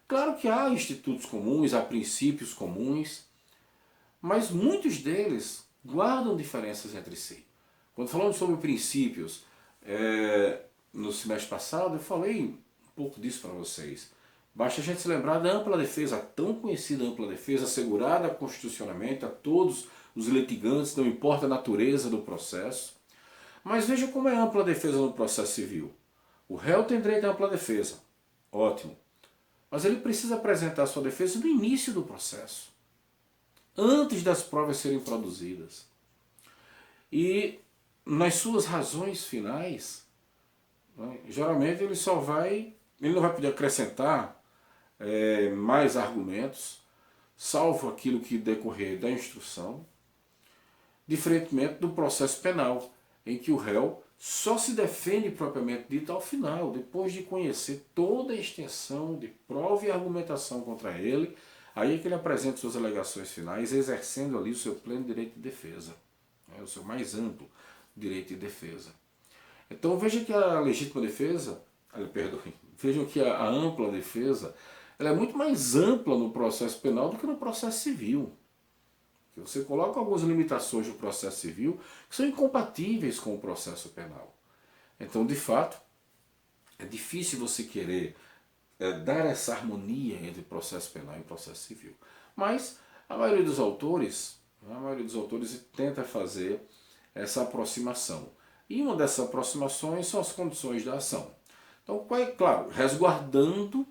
Claro que há institutos comuns, há princípios comuns, mas muitos deles guardam diferenças entre si. Quando falamos sobre princípios, no semestre passado eu falei um pouco disso para vocês. Basta a gente se lembrar da ampla defesa, a tão conhecida ampla defesa, assegurada constitucionalmente a todos os litigantes, não importa a natureza do processo. Mas veja como é ampla defesa no processo civil. O réu tem direito à ampla defesa. Ótimo. Mas ele precisa apresentar sua defesa no início do processo, antes das provas serem produzidas. E nas suas razões finais, né, geralmente ele não vai poder acrescentar mais argumentos, salvo aquilo que decorrer da instrução, diferentemente do processo penal, em que o réu só se defende propriamente dito ao final, depois de conhecer toda a extensão de prova e argumentação contra ele, aí é que ele apresenta suas alegações finais, exercendo ali o seu pleno direito de defesa, o seu mais amplo direito de defesa. Então veja que a legítima defesa, vejam que a ampla defesa, ela é muito mais ampla no processo penal do que no processo civil. Você coloca algumas limitações no processo civil que são incompatíveis com o processo penal. Então, de fato, é difícil você querer dar essa harmonia entre processo penal e processo civil. Mas a maioria dos autores, tenta fazer essa aproximação. E uma dessas aproximações são as condições da ação. Então, claro, resguardando,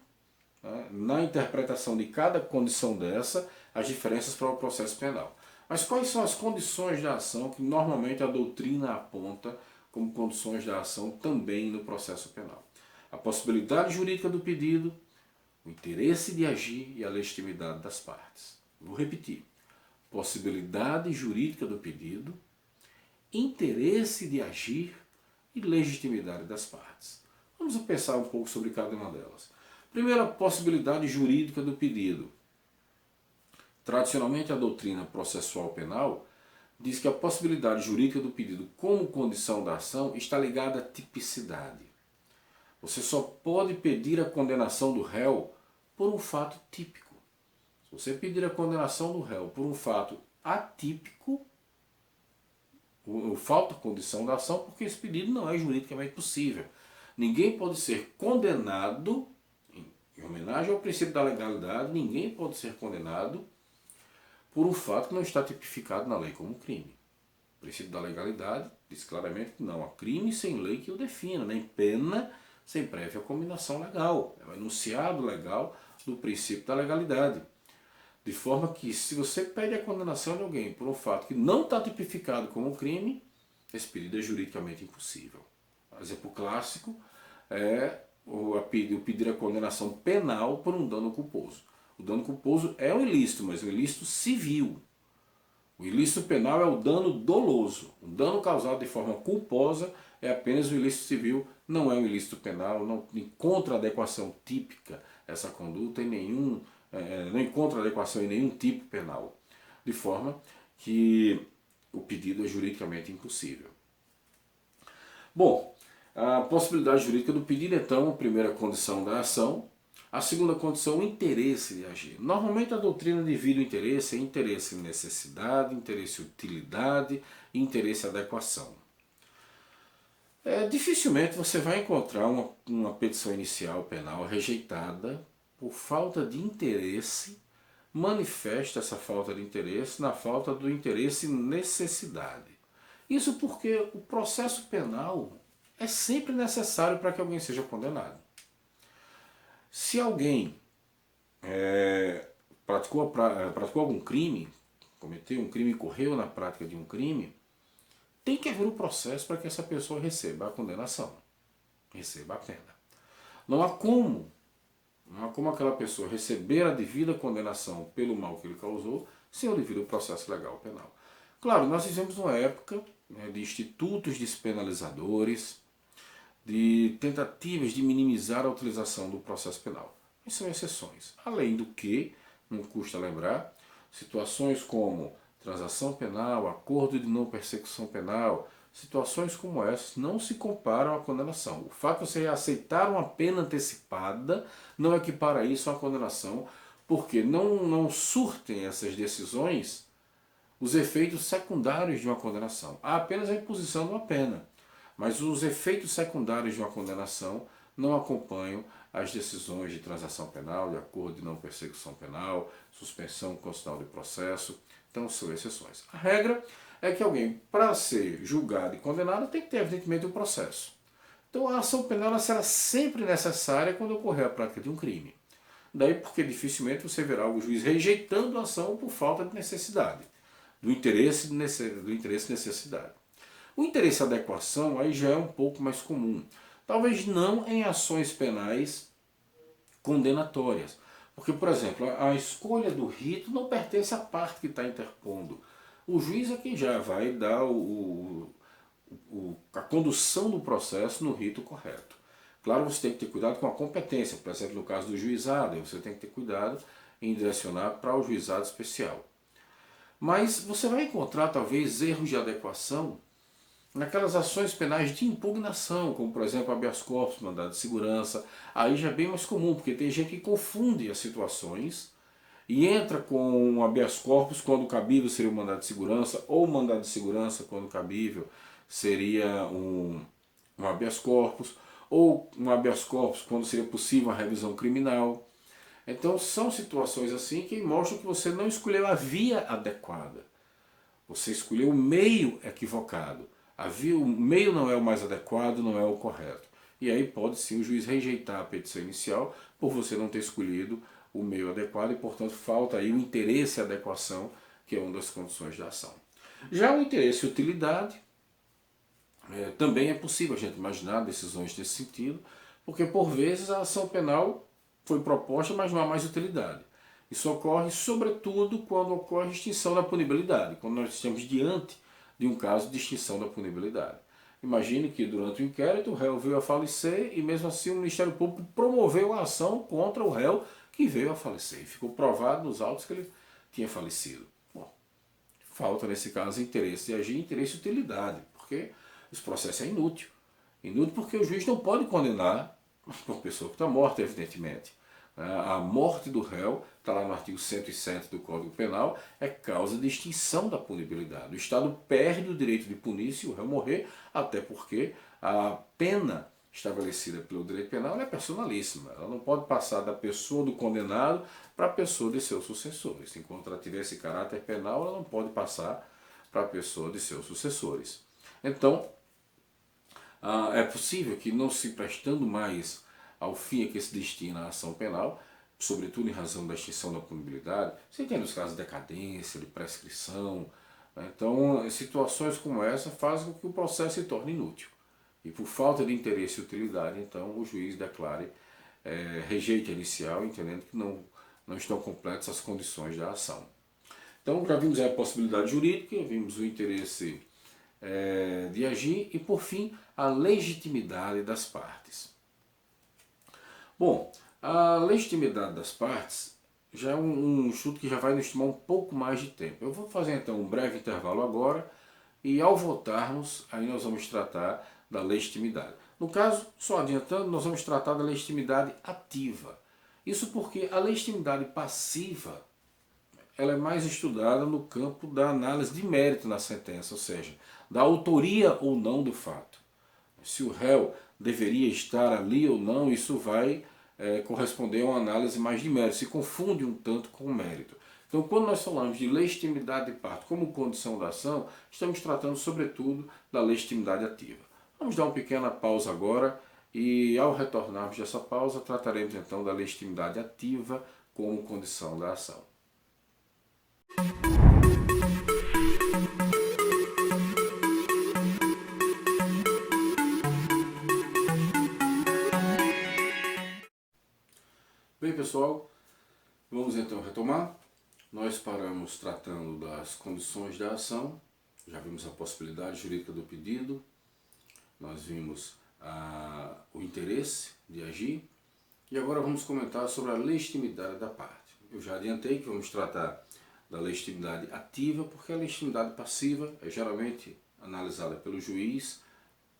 né, na interpretação de cada condição dessa, as diferenças para o processo penal. Mas quais são as condições da ação que normalmente a doutrina aponta como condições da ação também no processo penal? A possibilidade jurídica do pedido, o interesse de agir e a legitimidade das partes. Vou repetir. Possibilidade jurídica do pedido, interesse de agir e legitimidade das partes. Vamos pensar um pouco sobre cada uma delas. Primeiro, a possibilidade jurídica do pedido. Tradicionalmente, a doutrina processual penal diz que a possibilidade jurídica do pedido como condição da ação está ligada à tipicidade. Você só pode pedir a condenação do réu por um fato típico. Se você pedir a condenação do réu por um fato atípico, falta condição da ação porque esse pedido não é juridicamente possível. Ninguém pode ser condenado, em homenagem ao princípio da legalidade, ninguém pode ser condenado por um fato que não está tipificado na lei como crime. O princípio da legalidade diz claramente que não há crime sem lei que o defina, nem pena sem prévia combinação legal. É o enunciado legal do princípio da legalidade. De forma que, se você pede a condenação de alguém por um fato que não está tipificado como crime, esse pedido é juridicamente impossível. Um exemplo clássico é o pedir a condenação penal por um dano culposo. O dano culposo é um ilícito, mas um ilícito civil. O ilícito penal é o dano doloso. O dano causado de forma culposa é apenas um ilícito civil, não é um ilícito penal, não encontra adequação típica essa conduta em nenhum, não encontra adequação em nenhum tipo penal. De forma que o pedido é juridicamente impossível. Bom, a possibilidade jurídica do pedido, então, a primeira condição da ação. A segunda condição, o interesse de agir. Normalmente a doutrina divide o interesse em interesse em necessidade, interesse em utilidade e interesse em adequação. Dificilmente você vai encontrar uma petição inicial penal rejeitada por falta de interesse, manifesta essa falta de interesse na falta do interesse em necessidade. Isso porque o processo penal é sempre necessário para que alguém seja condenado. Se alguém praticou algum crime, cometeu um crime, correu na prática de um crime, tem que haver um processo para que essa pessoa receba a condenação, receba a pena. Não há como aquela pessoa receber a devida condenação pelo mal que ele causou sem o devido processo legal penal. Claro, nós vivemos uma época, né, de institutos despenalizadores, de tentativas de minimizar a utilização do processo penal. Mas são exceções. Além do que, não custa lembrar, situações como transação penal, acordo de não persecução penal, situações como essas não se comparam à condenação. O fato de você aceitar uma pena antecipada não equipara isso à condenação, porque não surtem essas decisões os efeitos secundários de uma condenação. Há apenas a imposição de uma pena, mas os efeitos secundários de uma condenação não acompanham as decisões de transação penal, de acordo de não persecução penal, suspensão constitucional de processo. Então são exceções. A regra é que alguém, para ser julgado e condenado, tem que ter evidentemente um processo. Então a ação penal será sempre necessária quando ocorrer a prática de um crime. Daí porque dificilmente você verá o juiz rejeitando a ação por falta de necessidade, do interesse e necessidade. O interesse e adequação aí já é um pouco mais comum. Talvez não em ações penais condenatórias. Porque, por exemplo, a escolha do rito não pertence à parte que está interpondo. O juiz é quem já vai dar a condução do processo no rito correto. Claro, você tem que ter cuidado com a competência. Por exemplo, no caso do juizado, você tem que ter cuidado em direcionar para o juizado especial. Mas você vai encontrar, talvez, erros de adequação naquelas ações penais de impugnação, como por exemplo habeas corpus, mandado de segurança. Aí já é bem mais comum, porque tem gente que confunde as situações e entra com um habeas corpus quando cabível seria um mandado de segurança, ou mandado de segurança quando cabível seria um habeas corpus, ou um habeas corpus quando seria possível uma revisão criminal. Então são situações assim que mostram que você não escolheu a via adequada. Você escolheu o meio equivocado. O meio não é o mais adequado, não é o correto. E aí pode sim o juiz rejeitar a petição inicial por você não ter escolhido o meio adequado e, portanto, falta aí o interesse e adequação, que é uma das condições da ação. Já o interesse e utilidade, também é possível a gente imaginar decisões nesse sentido, porque por vezes a ação penal foi proposta, mas não há mais utilidade. Isso ocorre sobretudo quando ocorre extinção da punibilidade, quando nós estamos diante de um caso de extinção da punibilidade. Imagine que durante o inquérito o réu veio a falecer e mesmo assim o Ministério Público promoveu a ação contra o réu que veio a falecer. E ficou provado nos autos que ele tinha falecido. Bom, falta nesse caso interesse de agir, interesse e utilidade, porque esse processo é inútil. Inútil porque o juiz não pode condenar uma pessoa que está morta, evidentemente. A morte do réu, está lá no artigo 107 do Código Penal, é causa de extinção da punibilidade. O Estado perde o direito de punir se o réu morrer, até porque a pena estabelecida pelo direito penal é personalíssima. Ela não pode passar da pessoa do condenado para a pessoa de seus sucessores. Enquanto ela tiver esse caráter penal, ela não pode passar para a pessoa de seus sucessores. Então, é possível que, não se prestando mais ao fim a que se destina a ação penal, sobretudo em razão da extinção da punibilidade, você tem os casos de decadência, de prescrição, né? Então, situações como essa fazem com que o processo se torne inútil. E por falta de interesse e utilidade, então, o juiz declare, rejeite a inicial, entendendo que não estão completas as condições da ação. Então, já vimos a possibilidade jurídica, vimos o interesse de agir e, por fim, a legitimidade das partes. Bom, a legitimidade das partes já é um estudo que já vai nos tomar um pouco mais de tempo. Eu vou fazer então um breve intervalo agora e ao voltarmos, aí nós vamos tratar da legitimidade. No caso, só adiantando, nós vamos tratar da legitimidade ativa. Isso porque a legitimidade passiva ela é mais estudada no campo da análise de mérito na sentença, ou seja, da autoria ou não do fato. Se o réu deveria estar ali ou não, isso vai corresponder a uma análise mais de mérito, se confunde um tanto com o mérito. Então, quando nós falamos de legitimidade de parte como condição da ação, estamos tratando sobretudo da legitimidade ativa. Vamos dar uma pequena pausa agora e, ao retornarmos dessa pausa, trataremos então da legitimidade ativa como condição da ação. Bem, pessoal, vamos então retomar. Nós paramos tratando das condições da ação, já vimos a possibilidade jurídica do pedido, nós vimos o interesse de agir e agora vamos comentar sobre a legitimidade da parte. Eu já adiantei que vamos tratar da legitimidade ativa, porque a legitimidade passiva é geralmente analisada pelo juiz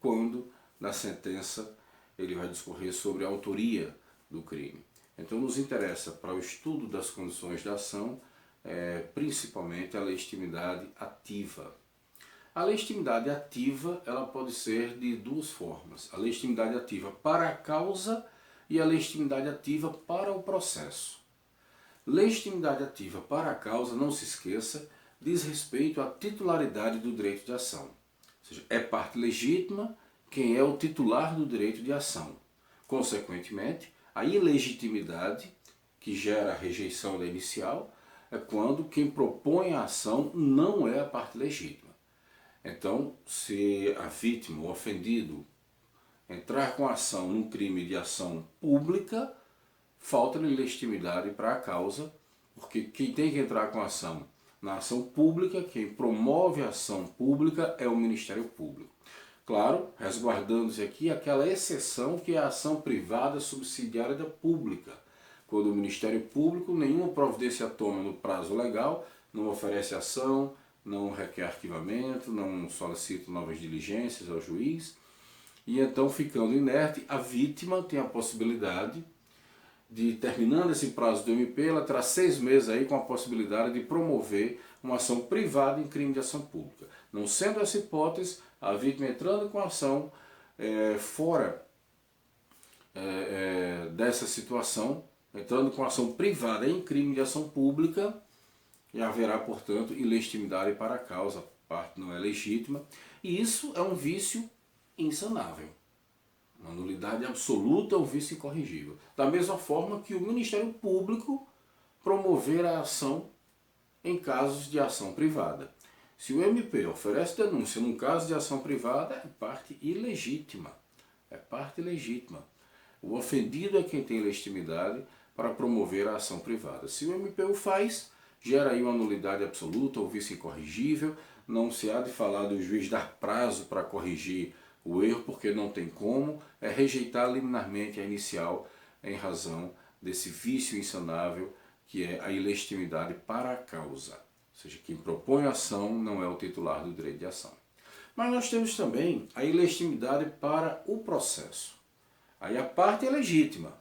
quando na sentença ele vai discorrer sobre a autoria do crime. Então nos interessa para o estudo das condições da ação, principalmente a legitimidade ativa. A legitimidade ativa ela pode ser de duas formas. A legitimidade ativa para a causa e a legitimidade ativa para o processo. Legitimidade ativa para a causa, não se esqueça, diz respeito à titularidade do direito de ação. Ou seja, é parte legítima quem é o titular do direito de ação. Consequentemente, a ilegitimidade, que gera a rejeição da inicial, é quando quem propõe a ação não é a parte legítima. Então, se a vítima, o ofendido, entrar com a ação num crime de ação pública, falta-lhe legitimidade para a causa, porque quem tem que entrar com a ação na ação pública, quem promove a ação pública é o Ministério Público. Claro, resguardando-se aqui aquela exceção que é a ação privada subsidiária da pública, quando o Ministério Público nenhuma providência toma no prazo legal, não oferece ação, não requer arquivamento, não solicita novas diligências ao juiz, e então ficando inerte, a vítima tem a possibilidade de, terminando esse prazo do MP, ela terá 6 meses aí com a possibilidade de promover uma ação privada em crime de ação pública. Não sendo essa hipótese, a vítima entrando com a ação fora dessa situação, entrando com ação privada em crime de ação pública, e haverá, portanto, ilegitimidade para a causa, a parte não é legítima, e isso é um vício insanável. Uma nulidade absoluta é um vício incorrigível. Da mesma forma que o Ministério Público promover a ação em casos de ação privada. Se o MP oferece denúncia num caso de ação privada, é parte ilegítima. É parte legítima. O ofendido é quem tem legitimidade para promover a ação privada. Se o MP o faz, gera aí uma nulidade absoluta ou vício incorrigível. Não se há de falar do juiz dar prazo para corrigir o erro, porque não tem como. É rejeitar liminarmente a inicial em razão desse vício insanável que é a ilegitimidade para a causa. Ou seja, quem propõe a ação não é o titular do direito de ação. Mas nós temos também a ilegitimidade para o processo. Aí a parte é legítima,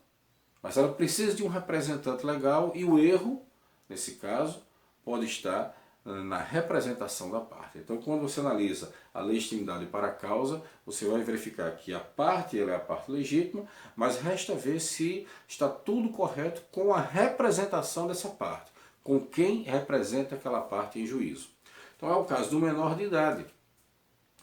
mas ela precisa de um representante legal e o erro, nesse caso, pode estar na representação da parte. Então, quando você analisa a legitimidade para a causa, você vai verificar que a parte ela é a parte legítima, mas resta ver se está tudo correto com a representação dessa parte, com quem representa aquela parte em juízo. Então, é o caso do menor de idade.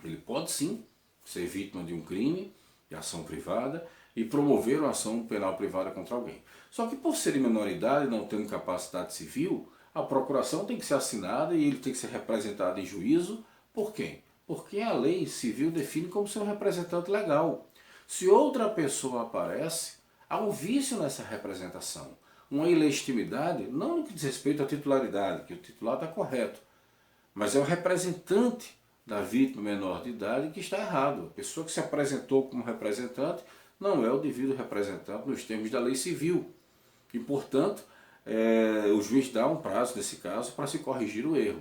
Ele pode sim ser vítima de um crime, de ação privada, e promover uma ação penal privada contra alguém. Só que por ser de menor idade, não tendo capacidade civil, a procuração tem que ser assinada e ele tem que ser representado em juízo por quem? Por quem a lei civil define como seu representante legal. Se outra pessoa aparece, há um vício nessa representação, uma ilegitimidade, não no que diz respeito à titularidade, que o titular está correto, mas é o representante da vítima menor de idade que está errado. A pessoa que se apresentou como representante não é o devido representante nos termos da lei civil. E, portanto, o juiz dá um prazo, nesse caso, para se corrigir o erro.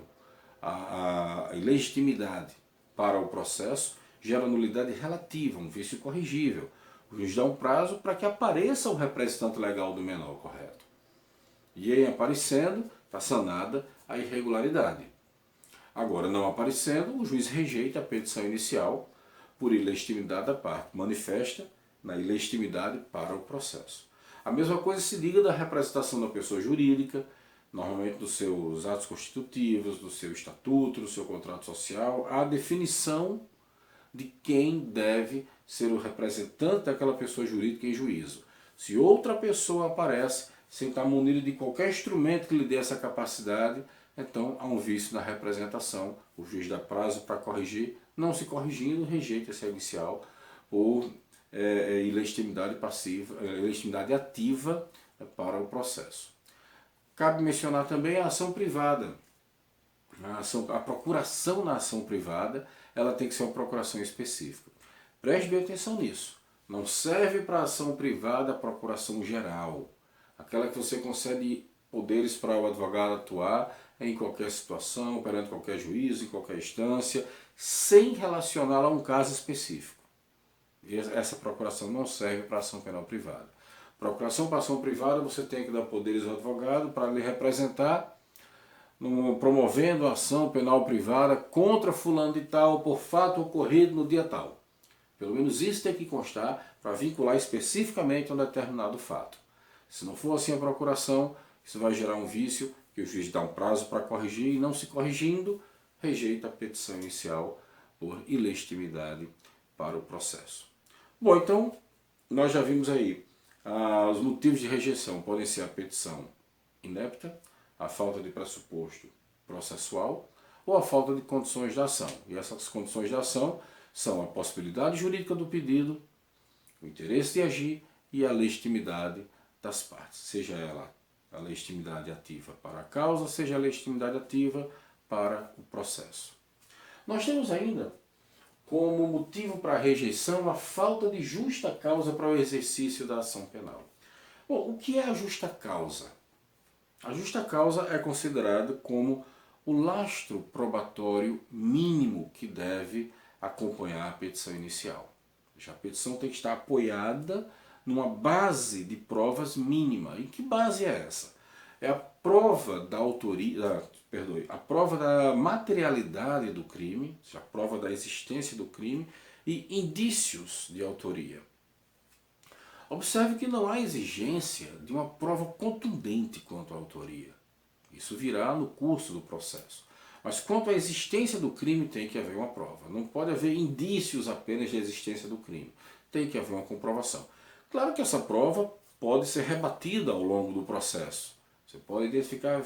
A ilegitimidade para o processo gera nulidade relativa, um vício corrigível. O juiz dá um prazo para que apareça o representante legal do menor, correto? E em aparecendo, está sanada a irregularidade. Agora, não aparecendo, o juiz rejeita a petição inicial por ilegitimidade da parte, manifesta na ilegitimidade para o processo. A mesma coisa se liga da representação da pessoa jurídica, normalmente dos seus atos constitutivos, do seu estatuto, do seu contrato social, a definição de quem deve ser o representante daquela pessoa jurídica em juízo. Se outra pessoa aparece sem estar munido de qualquer instrumento que lhe dê essa capacidade, então há um vício na representação. O juiz dá prazo para corrigir, não se corrigindo, rejeita essa inicial por ilegitimidade passiva, ilegitimidade ativa para o processo. Cabe mencionar também a ação privada. A procuração na ação privada, ela tem que ser uma procuração específica. Preste bem atenção nisso. Não serve para a ação privada a procuração geral. Aquela que você concede poderes para o advogado atuar em qualquer situação, perante qualquer juízo, em qualquer instância, sem relacioná-la a um caso específico. Essa procuração não serve para ação penal privada. Procuração para ação privada, você tem que dar poderes ao advogado para lhe representar, promovendo a ação penal privada contra fulano de tal por fato ocorrido no dia tal. Pelo menos isso tem que constar para vincular especificamente a um determinado fato. Se não for assim a procuração, isso vai gerar um vício que o juiz dá um prazo para corrigir e, não se corrigindo, rejeita a petição inicial por ilegitimidade para o processo. Bom, então nós já vimos aí os motivos de rejeição podem ser a petição inepta, a falta de pressuposto processual ou a falta de condições da ação. E essas condições da ação são a possibilidade jurídica do pedido, o interesse de agir e a legitimidade das partes, seja ela a legitimidade ativa para a causa, seja a legitimidade ativa para o processo. Nós temos ainda como motivo para a rejeição a falta de justa causa para o exercício da ação penal. Bom, o que é a justa causa? A justa causa é considerada como o lastro probatório mínimo que deve acompanhar a petição inicial. A petição tem que estar apoiada numa base de provas mínima. E que base é essa? É a prova da autoria, a prova da materialidade do crime, a prova da existência do crime e indícios de autoria. Observe que não há exigência de uma prova contundente quanto à autoria. Isso virá no curso do processo. Mas quanto à existência do crime, tem que haver uma prova. Não pode haver indícios apenas de existência do crime. Tem que haver uma comprovação. Claro que essa prova pode ser rebatida ao longo do processo. Você pode identificar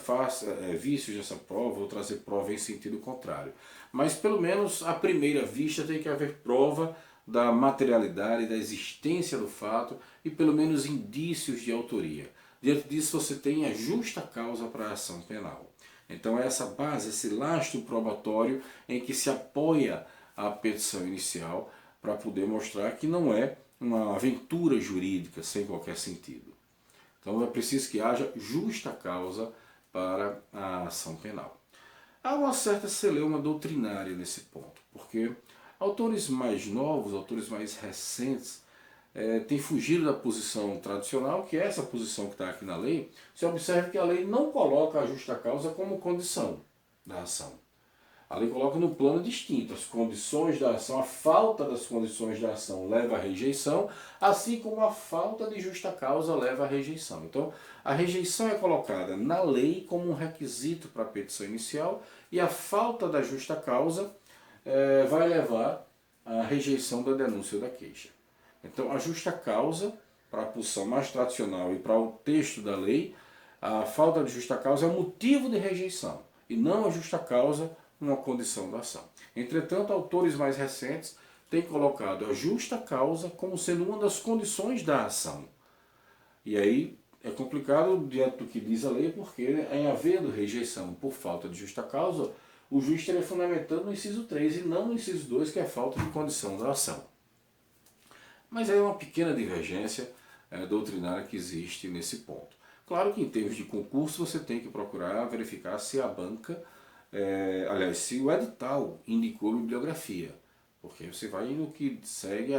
vícios dessa prova ou trazer prova em sentido contrário. Mas pelo menos à primeira vista tem que haver prova da materialidade, da existência do fato e pelo menos indícios de autoria. Diante disso você tem a justa causa para a ação penal. Então é essa base, esse lastro probatório em que se apoia a petição inicial para poder mostrar que não é uma aventura jurídica sem qualquer sentido. Então é preciso que haja justa causa para a ação penal. Há uma certa celeuma doutrinária nesse ponto, porque autores mais novos, autores mais recentes, têm fugido da posição tradicional, que é essa posição que está aqui na lei. Você observa que a lei não coloca a justa causa como condição da ação. A lei coloca no plano distinto as condições da ação, a falta das condições da ação leva à rejeição, assim como a falta de justa causa leva à rejeição. Então, a rejeição é colocada na lei como um requisito para a petição inicial e a falta da justa causa vai levar à rejeição da denúncia ou da queixa. Então, a justa causa, para a posição mais tradicional e para o texto da lei, a falta de justa causa é o motivo de rejeição e não a justa causa uma condição da ação. Entretanto, autores mais recentes têm colocado a justa causa como sendo uma das condições da ação. E aí é complicado diante do que diz a lei, porque em havendo rejeição por falta de justa causa, o juiz estaria fundamentando no inciso 3 e não no inciso 2, que é falta de condição da ação. Mas é uma pequena divergência doutrinária que existe nesse ponto. Claro que em termos de concurso você tem que procurar verificar se a banca, se o edital indicou bibliografia, porque você vai no que segue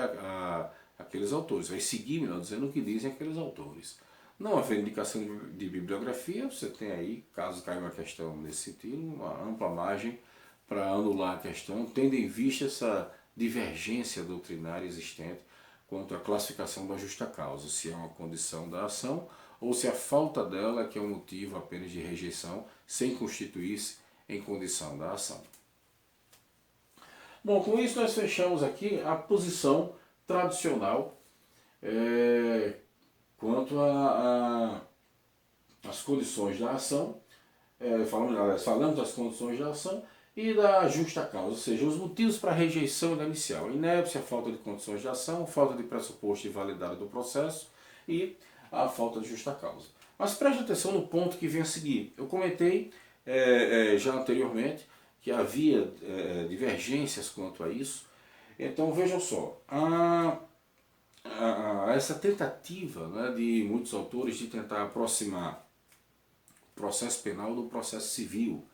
aqueles autores, vai seguir, melhor dizendo, o que dizem aqueles autores. Não havendo indicação de bibliografia, você tem aí, caso caia uma questão nesse sentido, uma ampla margem para anular a questão, tendo em vista essa divergência doutrinária existente quanto à classificação da justa causa, se é uma condição da ação ou se a falta dela é que é um motivo apenas de rejeição, sem constituir-se em condição da ação. Bom, com isso nós fechamos aqui a posição tradicional quanto às condições da ação, falamos das condições da ação e da justa causa, ou seja, os motivos para a rejeição da inicial, inépcia, falta de condições de ação, falta de pressuposto de validade do processo e a falta de justa causa. Mas preste atenção no ponto que vem a seguir. Eu comentei já anteriormente que havia divergências quanto a isso. Então vejam só, essa tentativa, né, de muitos autores de tentar aproximar o processo penal do processo civil.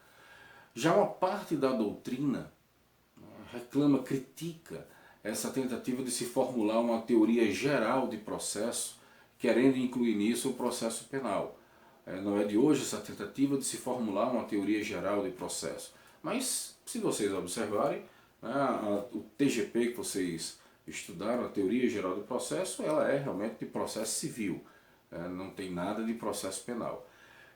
Já uma parte da doutrina reclama, critica essa tentativa de se formular uma teoria geral de processo, querendo incluir nisso o processo penal. Não é de hoje essa tentativa de se formular uma teoria geral de processo. Mas, se vocês observarem, o TGP que vocês estudaram, a teoria geral do processo, ela é realmente de processo civil, não tem nada de processo penal.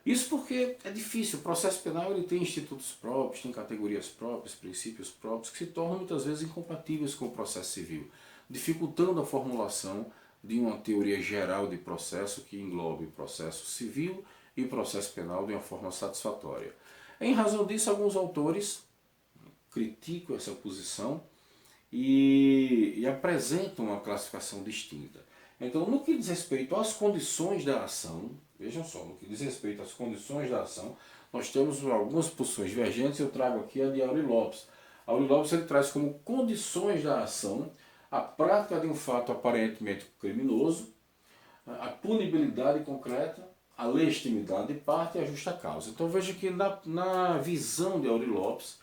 Isso porque é difícil, o processo penal ele tem institutos próprios, tem categorias próprias, princípios próprios, que se tornam muitas vezes incompatíveis com o processo civil, dificultando a formulação de uma teoria geral de processo que englobe o processo civil e o processo penal de uma forma satisfatória. Em razão disso, alguns autores criticam essa posição e apresentam uma classificação distinta. Então, no que diz respeito às condições da ação, vejam só, no que diz respeito às condições da ação, nós temos algumas posições divergentes. Eu trago aqui a de Aury Lopes. Aury Lopes ele traz como condições da ação a prática de um fato aparentemente criminoso, a punibilidade concreta, a legitimidade de parte e a justa causa. Então veja que na visão de Aury Lopes,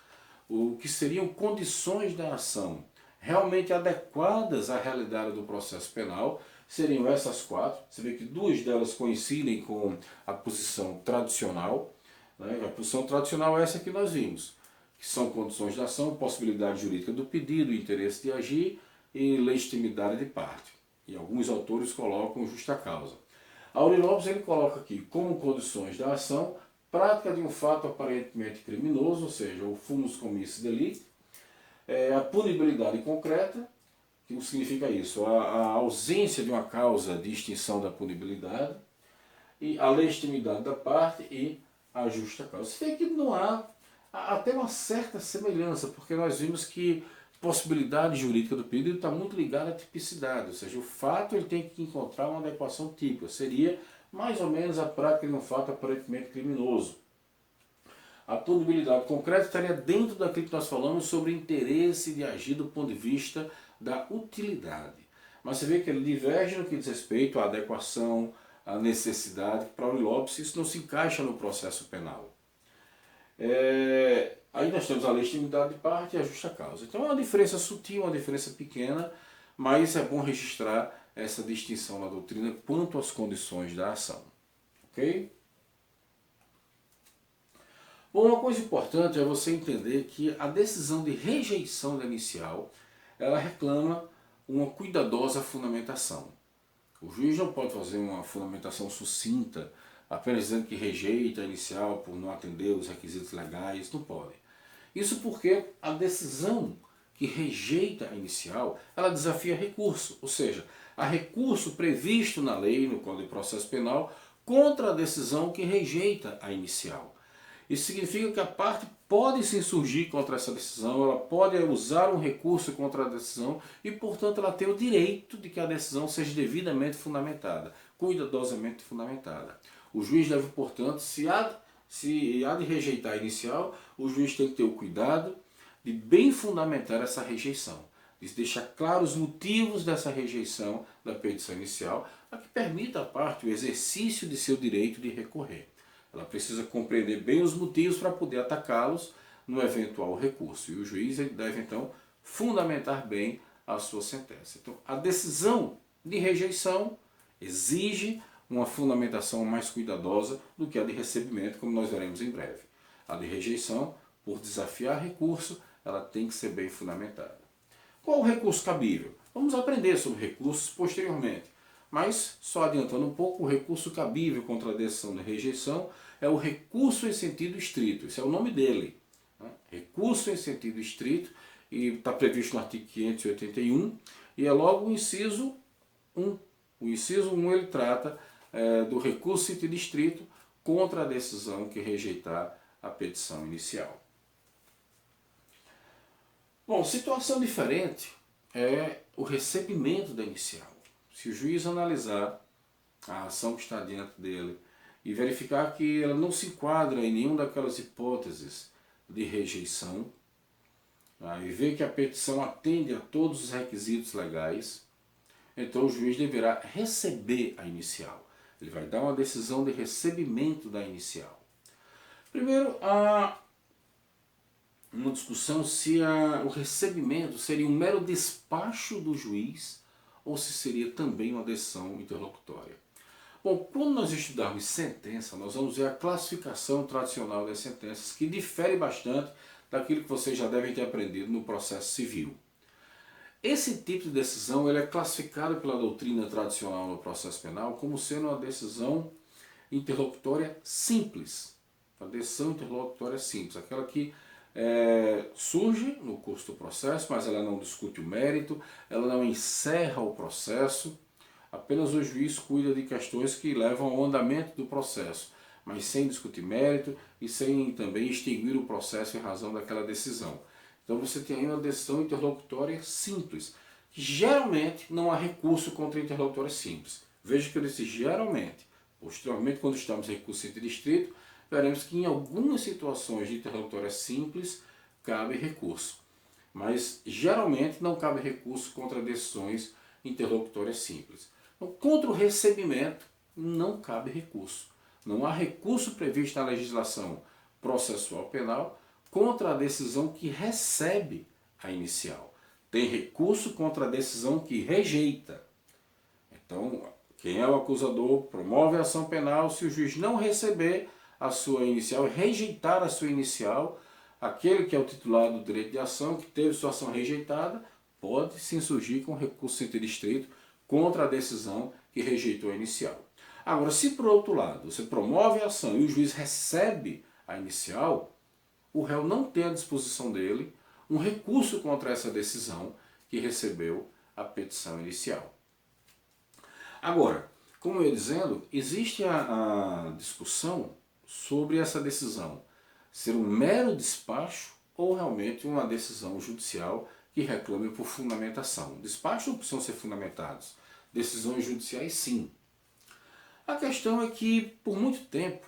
o que seriam condições da ação realmente adequadas à realidade do processo penal seriam essas quatro. Você vê que duas delas coincidem com a posição tradicional. A posição tradicional é essa que nós vimos, que são condições da ação, possibilidade jurídica do pedido, interesse de agir e legitimidade de parte. E alguns autores colocam justa causa. Aury Lopes ele coloca aqui como condições da ação prática de um fato aparentemente criminoso, ou seja, o fumus commissis delicti, a punibilidade concreta, que significa isso, a ausência de uma causa de extinção da punibilidade, e a legitimidade da parte e a justa causa. Você vê que não há até uma certa semelhança, porque nós vimos que a possibilidade jurídica do pedido está muito ligada à tipicidade, ou seja, o fato ele tem que encontrar uma adequação típica, seria mais ou menos a prática de um fato aparentemente criminoso. A punibilidade concreta estaria dentro daquilo que nós falamos sobre o interesse de agir do ponto de vista da utilidade. Mas você vê que ele diverge no que diz respeito à adequação, à necessidade, que para Aury Lopes isso não se encaixa no processo penal. Aí nós temos a legitimidade de parte e a justa causa. Então é uma diferença sutil, uma diferença pequena, mas é bom registrar essa distinção na doutrina quanto às condições da ação. Ok? Bom, uma coisa importante é você entender que a decisão de rejeição da inicial, ela reclama uma cuidadosa fundamentação. O juiz não pode fazer uma fundamentação sucinta, apenas dizendo que rejeita a inicial por não atender os requisitos legais, não pode. Isso porque a decisão que rejeita a inicial, ela desafia recurso, ou seja, há recurso previsto na lei, no Código de Processo Penal, contra a decisão que rejeita a inicial. Isso significa que a parte pode se insurgir contra essa decisão, ela pode usar um recurso contra a decisão e, portanto, ela tem o direito de que a decisão seja devidamente fundamentada, cuidadosamente fundamentada. O juiz deve, portanto, se há de rejeitar a inicial, o juiz tem que ter o cuidado de bem fundamentar essa rejeição, de deixar claros os motivos dessa rejeição da petição inicial, para que permita à parte o exercício de seu direito de recorrer. Ela precisa compreender bem os motivos para poder atacá-los no eventual recurso. E o juiz ele deve, então, fundamentar bem a sua sentença. Então, a decisão de rejeição exige uma fundamentação mais cuidadosa do que a de recebimento, como nós veremos em breve. A de rejeição, por desafiar recurso, ela tem que ser bem fundamentada. Qual o recurso cabível? Vamos aprender sobre recursos posteriormente. Mas, só adiantando um pouco, o recurso cabível contra a decisão de rejeição é o recurso em sentido estrito. Esse é o nome dele. Né? Recurso em sentido estrito, e está previsto no artigo 581, e é logo o inciso 1. O inciso 1 ele trata do recurso em sentido estrito contra a decisão que rejeitar a petição inicial. Bom, situação diferente é o recebimento da inicial. Se o juiz analisar a ação que está diante dele e verificar que ela não se enquadra em nenhuma daquelas hipóteses de rejeição, e ver que a petição atende a todos os requisitos legais, então o juiz deverá receber a inicial. Ele vai dar uma decisão de recebimento da inicial. Primeiro, há uma discussão se o recebimento seria um mero despacho do juiz ou se seria também uma decisão interlocutória. Bom, quando nós estudarmos sentença, nós vamos ver a classificação tradicional das sentenças, que difere bastante daquilo que vocês já devem ter aprendido no processo civil. Esse tipo de decisão ele é classificado pela doutrina tradicional no processo penal como sendo uma decisão interlocutória simples. A decisão interlocutória simples, aquela que surge no curso do processo, mas ela não discute o mérito, ela não encerra o processo, apenas o juiz cuida de questões que levam ao andamento do processo, mas sem discutir mérito e sem também extinguir o processo em razão daquela decisão. Então você tem aí uma decisão interlocutória simples, que geralmente não há recurso contra a interlocutória simples. Veja que eu disse geralmente. Posteriormente, quando estamos em recurso interdistrito, veremos que em algumas situações de interlocutória simples cabe recurso. Mas geralmente não cabe recurso contra decisões interlocutórias simples. Então, contra o recebimento não cabe recurso. Não há recurso previsto na legislação processual penal contra a decisão que recebe a inicial. Tem recurso contra a decisão que rejeita. Então, quem é o acusador promove a ação penal. Se o juiz não receber a sua inicial, rejeitar a sua inicial, aquele que é o titular do direito de ação, que teve sua ação rejeitada, pode se insurgir com recurso interdistrito contra a decisão que rejeitou a inicial. Agora, se por outro lado você promove a ação e o juiz recebe a inicial, o réu não tem à disposição dele um recurso contra essa decisão que recebeu a petição inicial. Agora, como eu ia dizendo, existe a discussão sobre essa decisão ser um mero despacho ou realmente uma decisão judicial que reclame por fundamentação. Despachos não precisam ser fundamentados, decisões judiciais sim. A questão é que por muito tempo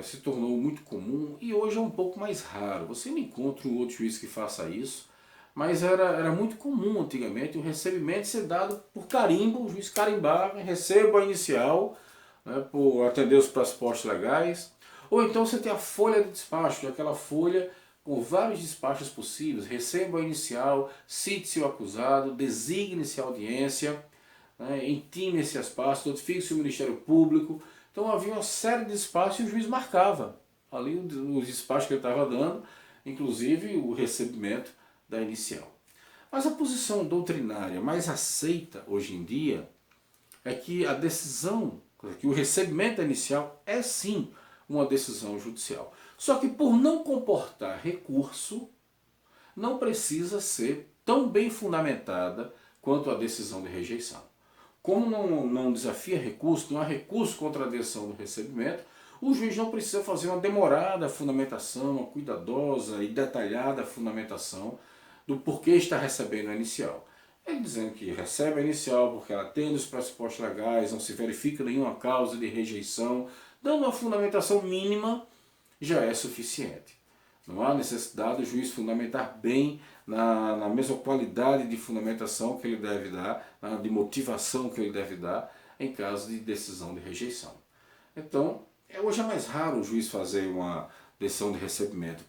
se tornou muito comum e hoje é um pouco mais raro. Você não encontra um outro juiz que faça isso, mas era muito comum antigamente o recebimento ser dado por carimbo, o juiz carimbar, receba a inicial, né, por atender os pressupostos legais. Ou então você tem a folha de despacho, que é aquela folha com vários despachos possíveis, receba a inicial, cite-se o acusado, designe-se a audiência, né, intime-se as partes, notifique-se o Ministério Público. Então havia uma série de despachos e o juiz marcava ali os despachos que ele estava dando, inclusive o recebimento da inicial. Mas a posição doutrinária mais aceita hoje em dia é que a decisão, que o recebimento da inicial é sim uma decisão judicial. Só que por não comportar recurso, não precisa ser tão bem fundamentada quanto a decisão de rejeição. Como não desafia recurso, não há recurso contra a decisão do recebimento, o juiz não precisa fazer uma demorada fundamentação, uma cuidadosa e detalhada fundamentação do porquê está recebendo a inicial. Ele dizendo que recebe a inicial porque ela tem os pressupostos legais, não se verifica nenhuma causa de rejeição, dando uma fundamentação mínima, já é suficiente. Não há necessidade do juiz fundamentar bem na mesma qualidade de fundamentação que ele deve dar, de motivação que ele deve dar em caso de decisão de rejeição. Então, hoje é mais raro o juiz fazer uma decisão de recebimento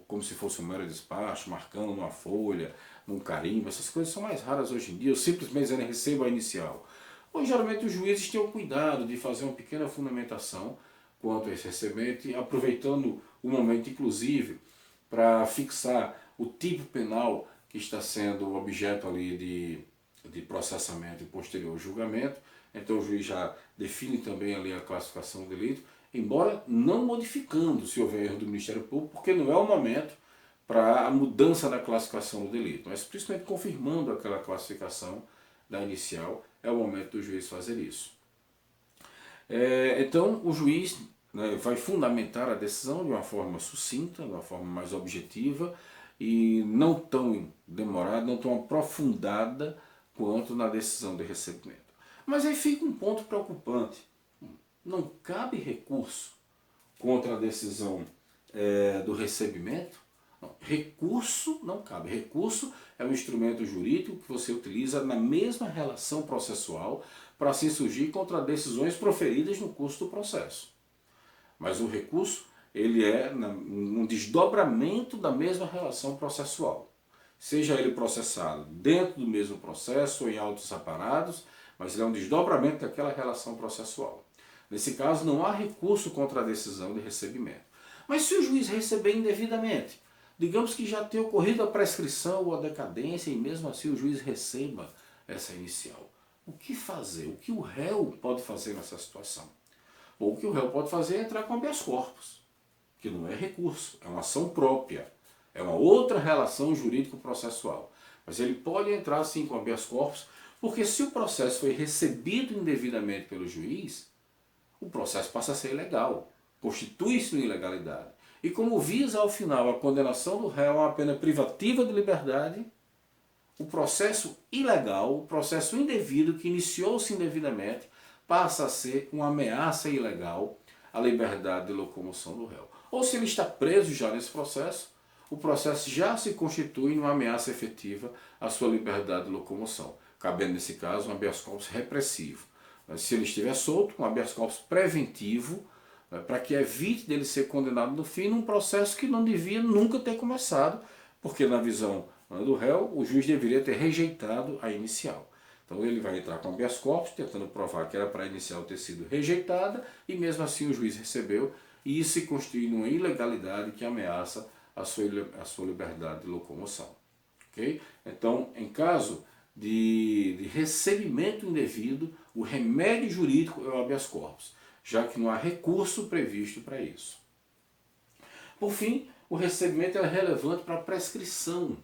como se fosse um mero despacho, marcando numa folha, num carimbo. Essas coisas são mais raras hoje em dia. Eu simplesmente recebo a inicial. Ou geralmente os juízes têm o cuidado de fazer uma pequena fundamentação quanto a esse recebimento, aproveitando o momento inclusive para fixar o tipo penal que está sendo objeto ali de processamento e posterior julgamento. Então o juiz já define também ali a classificação do delito, embora não modificando se houver erro do Ministério Público, porque não é o momento para a mudança da classificação do delito, mas principalmente confirmando aquela classificação da inicial, é o momento do juiz fazer isso. Então o juiz vai fundamentar a decisão de uma forma sucinta, de uma forma mais objetiva e não tão demorada, não tão aprofundada quanto na decisão de recebimento. Mas aí fica um ponto preocupante. Não cabe recurso contra a decisão do recebimento? Não, recurso não cabe. Recurso é um instrumento jurídico que você utiliza na mesma relação processual para se insurgir contra decisões proferidas no curso do processo. Mas o recurso ele é um desdobramento da mesma relação processual. Seja ele processado dentro do mesmo processo ou em autos separados, mas ele é um desdobramento daquela relação processual. Nesse caso, não há recurso contra a decisão de recebimento. Mas se o juiz receber indevidamente, digamos que já tenha ocorrido a prescrição ou a decadência e mesmo assim o juiz receba essa inicial, o que fazer? O que o réu pode fazer nessa situação? Ou o que o réu pode fazer é entrar com habeas corpus, que não é recurso, é uma ação própria, é uma outra relação jurídico-processual. Mas ele pode entrar sim com habeas corpus, porque se o processo foi recebido indevidamente pelo juiz, o processo passa a ser ilegal, constitui-se uma ilegalidade. E como visa ao final a condenação do réu a uma pena privativa de liberdade, o processo ilegal, o processo indevido que iniciou-se indevidamente, passa a ser uma ameaça ilegal à liberdade de locomoção do réu. Ou se ele está preso já nesse processo, o processo já se constitui uma ameaça efetiva à sua liberdade de locomoção, cabendo nesse caso um habeas corpus repressivo. Se ele estiver solto, um habeas corpus preventivo, para que evite dele ser condenado no fim num processo que não devia nunca ter começado, porque na visão do réu, o juiz deveria ter rejeitado a inicial. Então ele vai entrar com habeas corpus, tentando provar que era para a inicial ter sido rejeitada, e mesmo assim o juiz recebeu, e isso se constitui numa ilegalidade que ameaça a sua liberdade de locomoção. Okay? Então, em caso de recebimento indevido, o remédio jurídico é o habeas corpus, já que não há recurso previsto para isso. Por fim, o recebimento é relevante para a prescrição.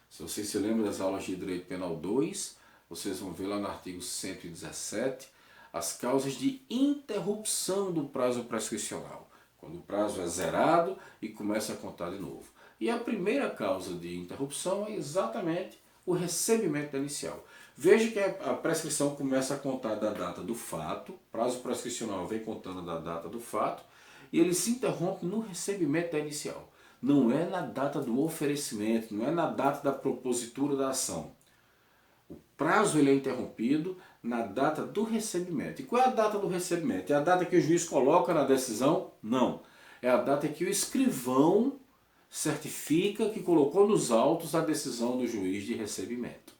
Se vocês se lembram das aulas de Direito Penal 2, vocês vão ver lá no artigo 117 as causas de interrupção do prazo prescricional, quando o prazo é zerado e começa a contar de novo. E a primeira causa de interrupção é exatamente o recebimento inicial. Veja que a prescrição começa a contar da data do fato, prazo prescricional vem contando da data do fato, e ele se interrompe no recebimento da inicial. Não é na data do oferecimento, não é na data da propositura da ação. O prazo ele é interrompido na data do recebimento. E qual é a data do recebimento? É a data que o juiz coloca na decisão? Não. É a data que o escrivão certifica que colocou nos autos a decisão do juiz de recebimento.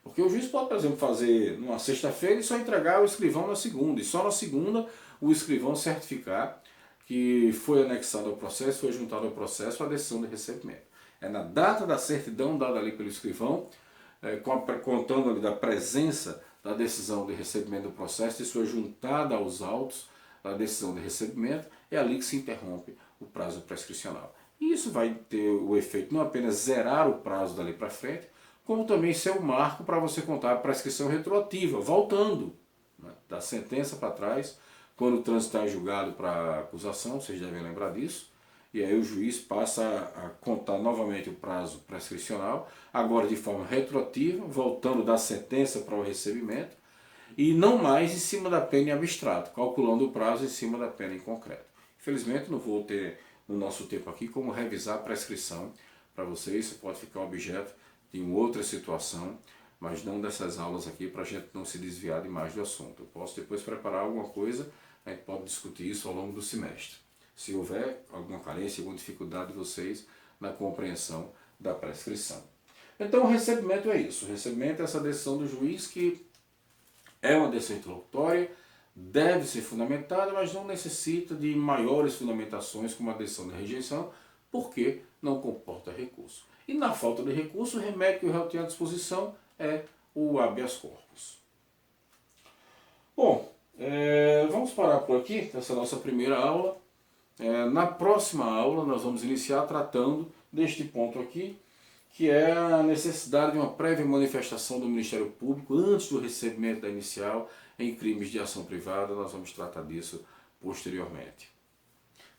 Porque o juiz pode, por exemplo, fazer numa sexta-feira e só entregar o escrivão na segunda. E só na segunda o escrivão certificar que foi anexado ao processo, foi juntado ao processo a decisão de recebimento. É na data da certidão dada ali pelo escrivão, contando ali da presença da decisão de recebimento do processo, isso é juntada aos autos da decisão de recebimento, é ali que se interrompe o prazo prescricional. E isso vai ter o efeito não apenas zerar o prazo dali para frente, como também ser o marco para você contar a prescrição retroativa, voltando, né, da sentença para trás, quando o trânsito está em julgado para acusação, vocês devem lembrar disso, e aí o juiz passa a contar novamente o prazo prescricional, agora de forma retroativa, voltando da sentença para o recebimento, e não mais em cima da pena em abstrato, calculando o prazo em cima da pena em concreto. Infelizmente não vou ter no nosso tempo aqui como revisar a prescrição para vocês, isso pode ficar objeto de uma outra situação, mas não dessas aulas aqui para a gente não se desviar demais do assunto. Eu posso depois preparar alguma coisa, a gente pode discutir isso ao longo do semestre. Se houver alguma carência, alguma dificuldade de vocês na compreensão da prescrição. Então o recebimento é isso. O recebimento é essa decisão do juiz que é uma decisão interlocutória, deve ser fundamentada, mas não necessita de maiores fundamentações como a decisão de rejeição, porque não comporta recurso. E na falta de recurso, o remédio que o réu tem à disposição é o habeas corpus. Bom, vamos parar por aqui, essa nossa primeira aula. Na próxima aula nós vamos iniciar tratando deste ponto aqui, que é a necessidade de uma prévia manifestação do Ministério Público antes do recebimento da inicial em crimes de ação privada. Nós vamos tratar disso posteriormente.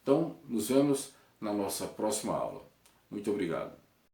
Então, nos vemos na nossa próxima aula. Muito obrigado.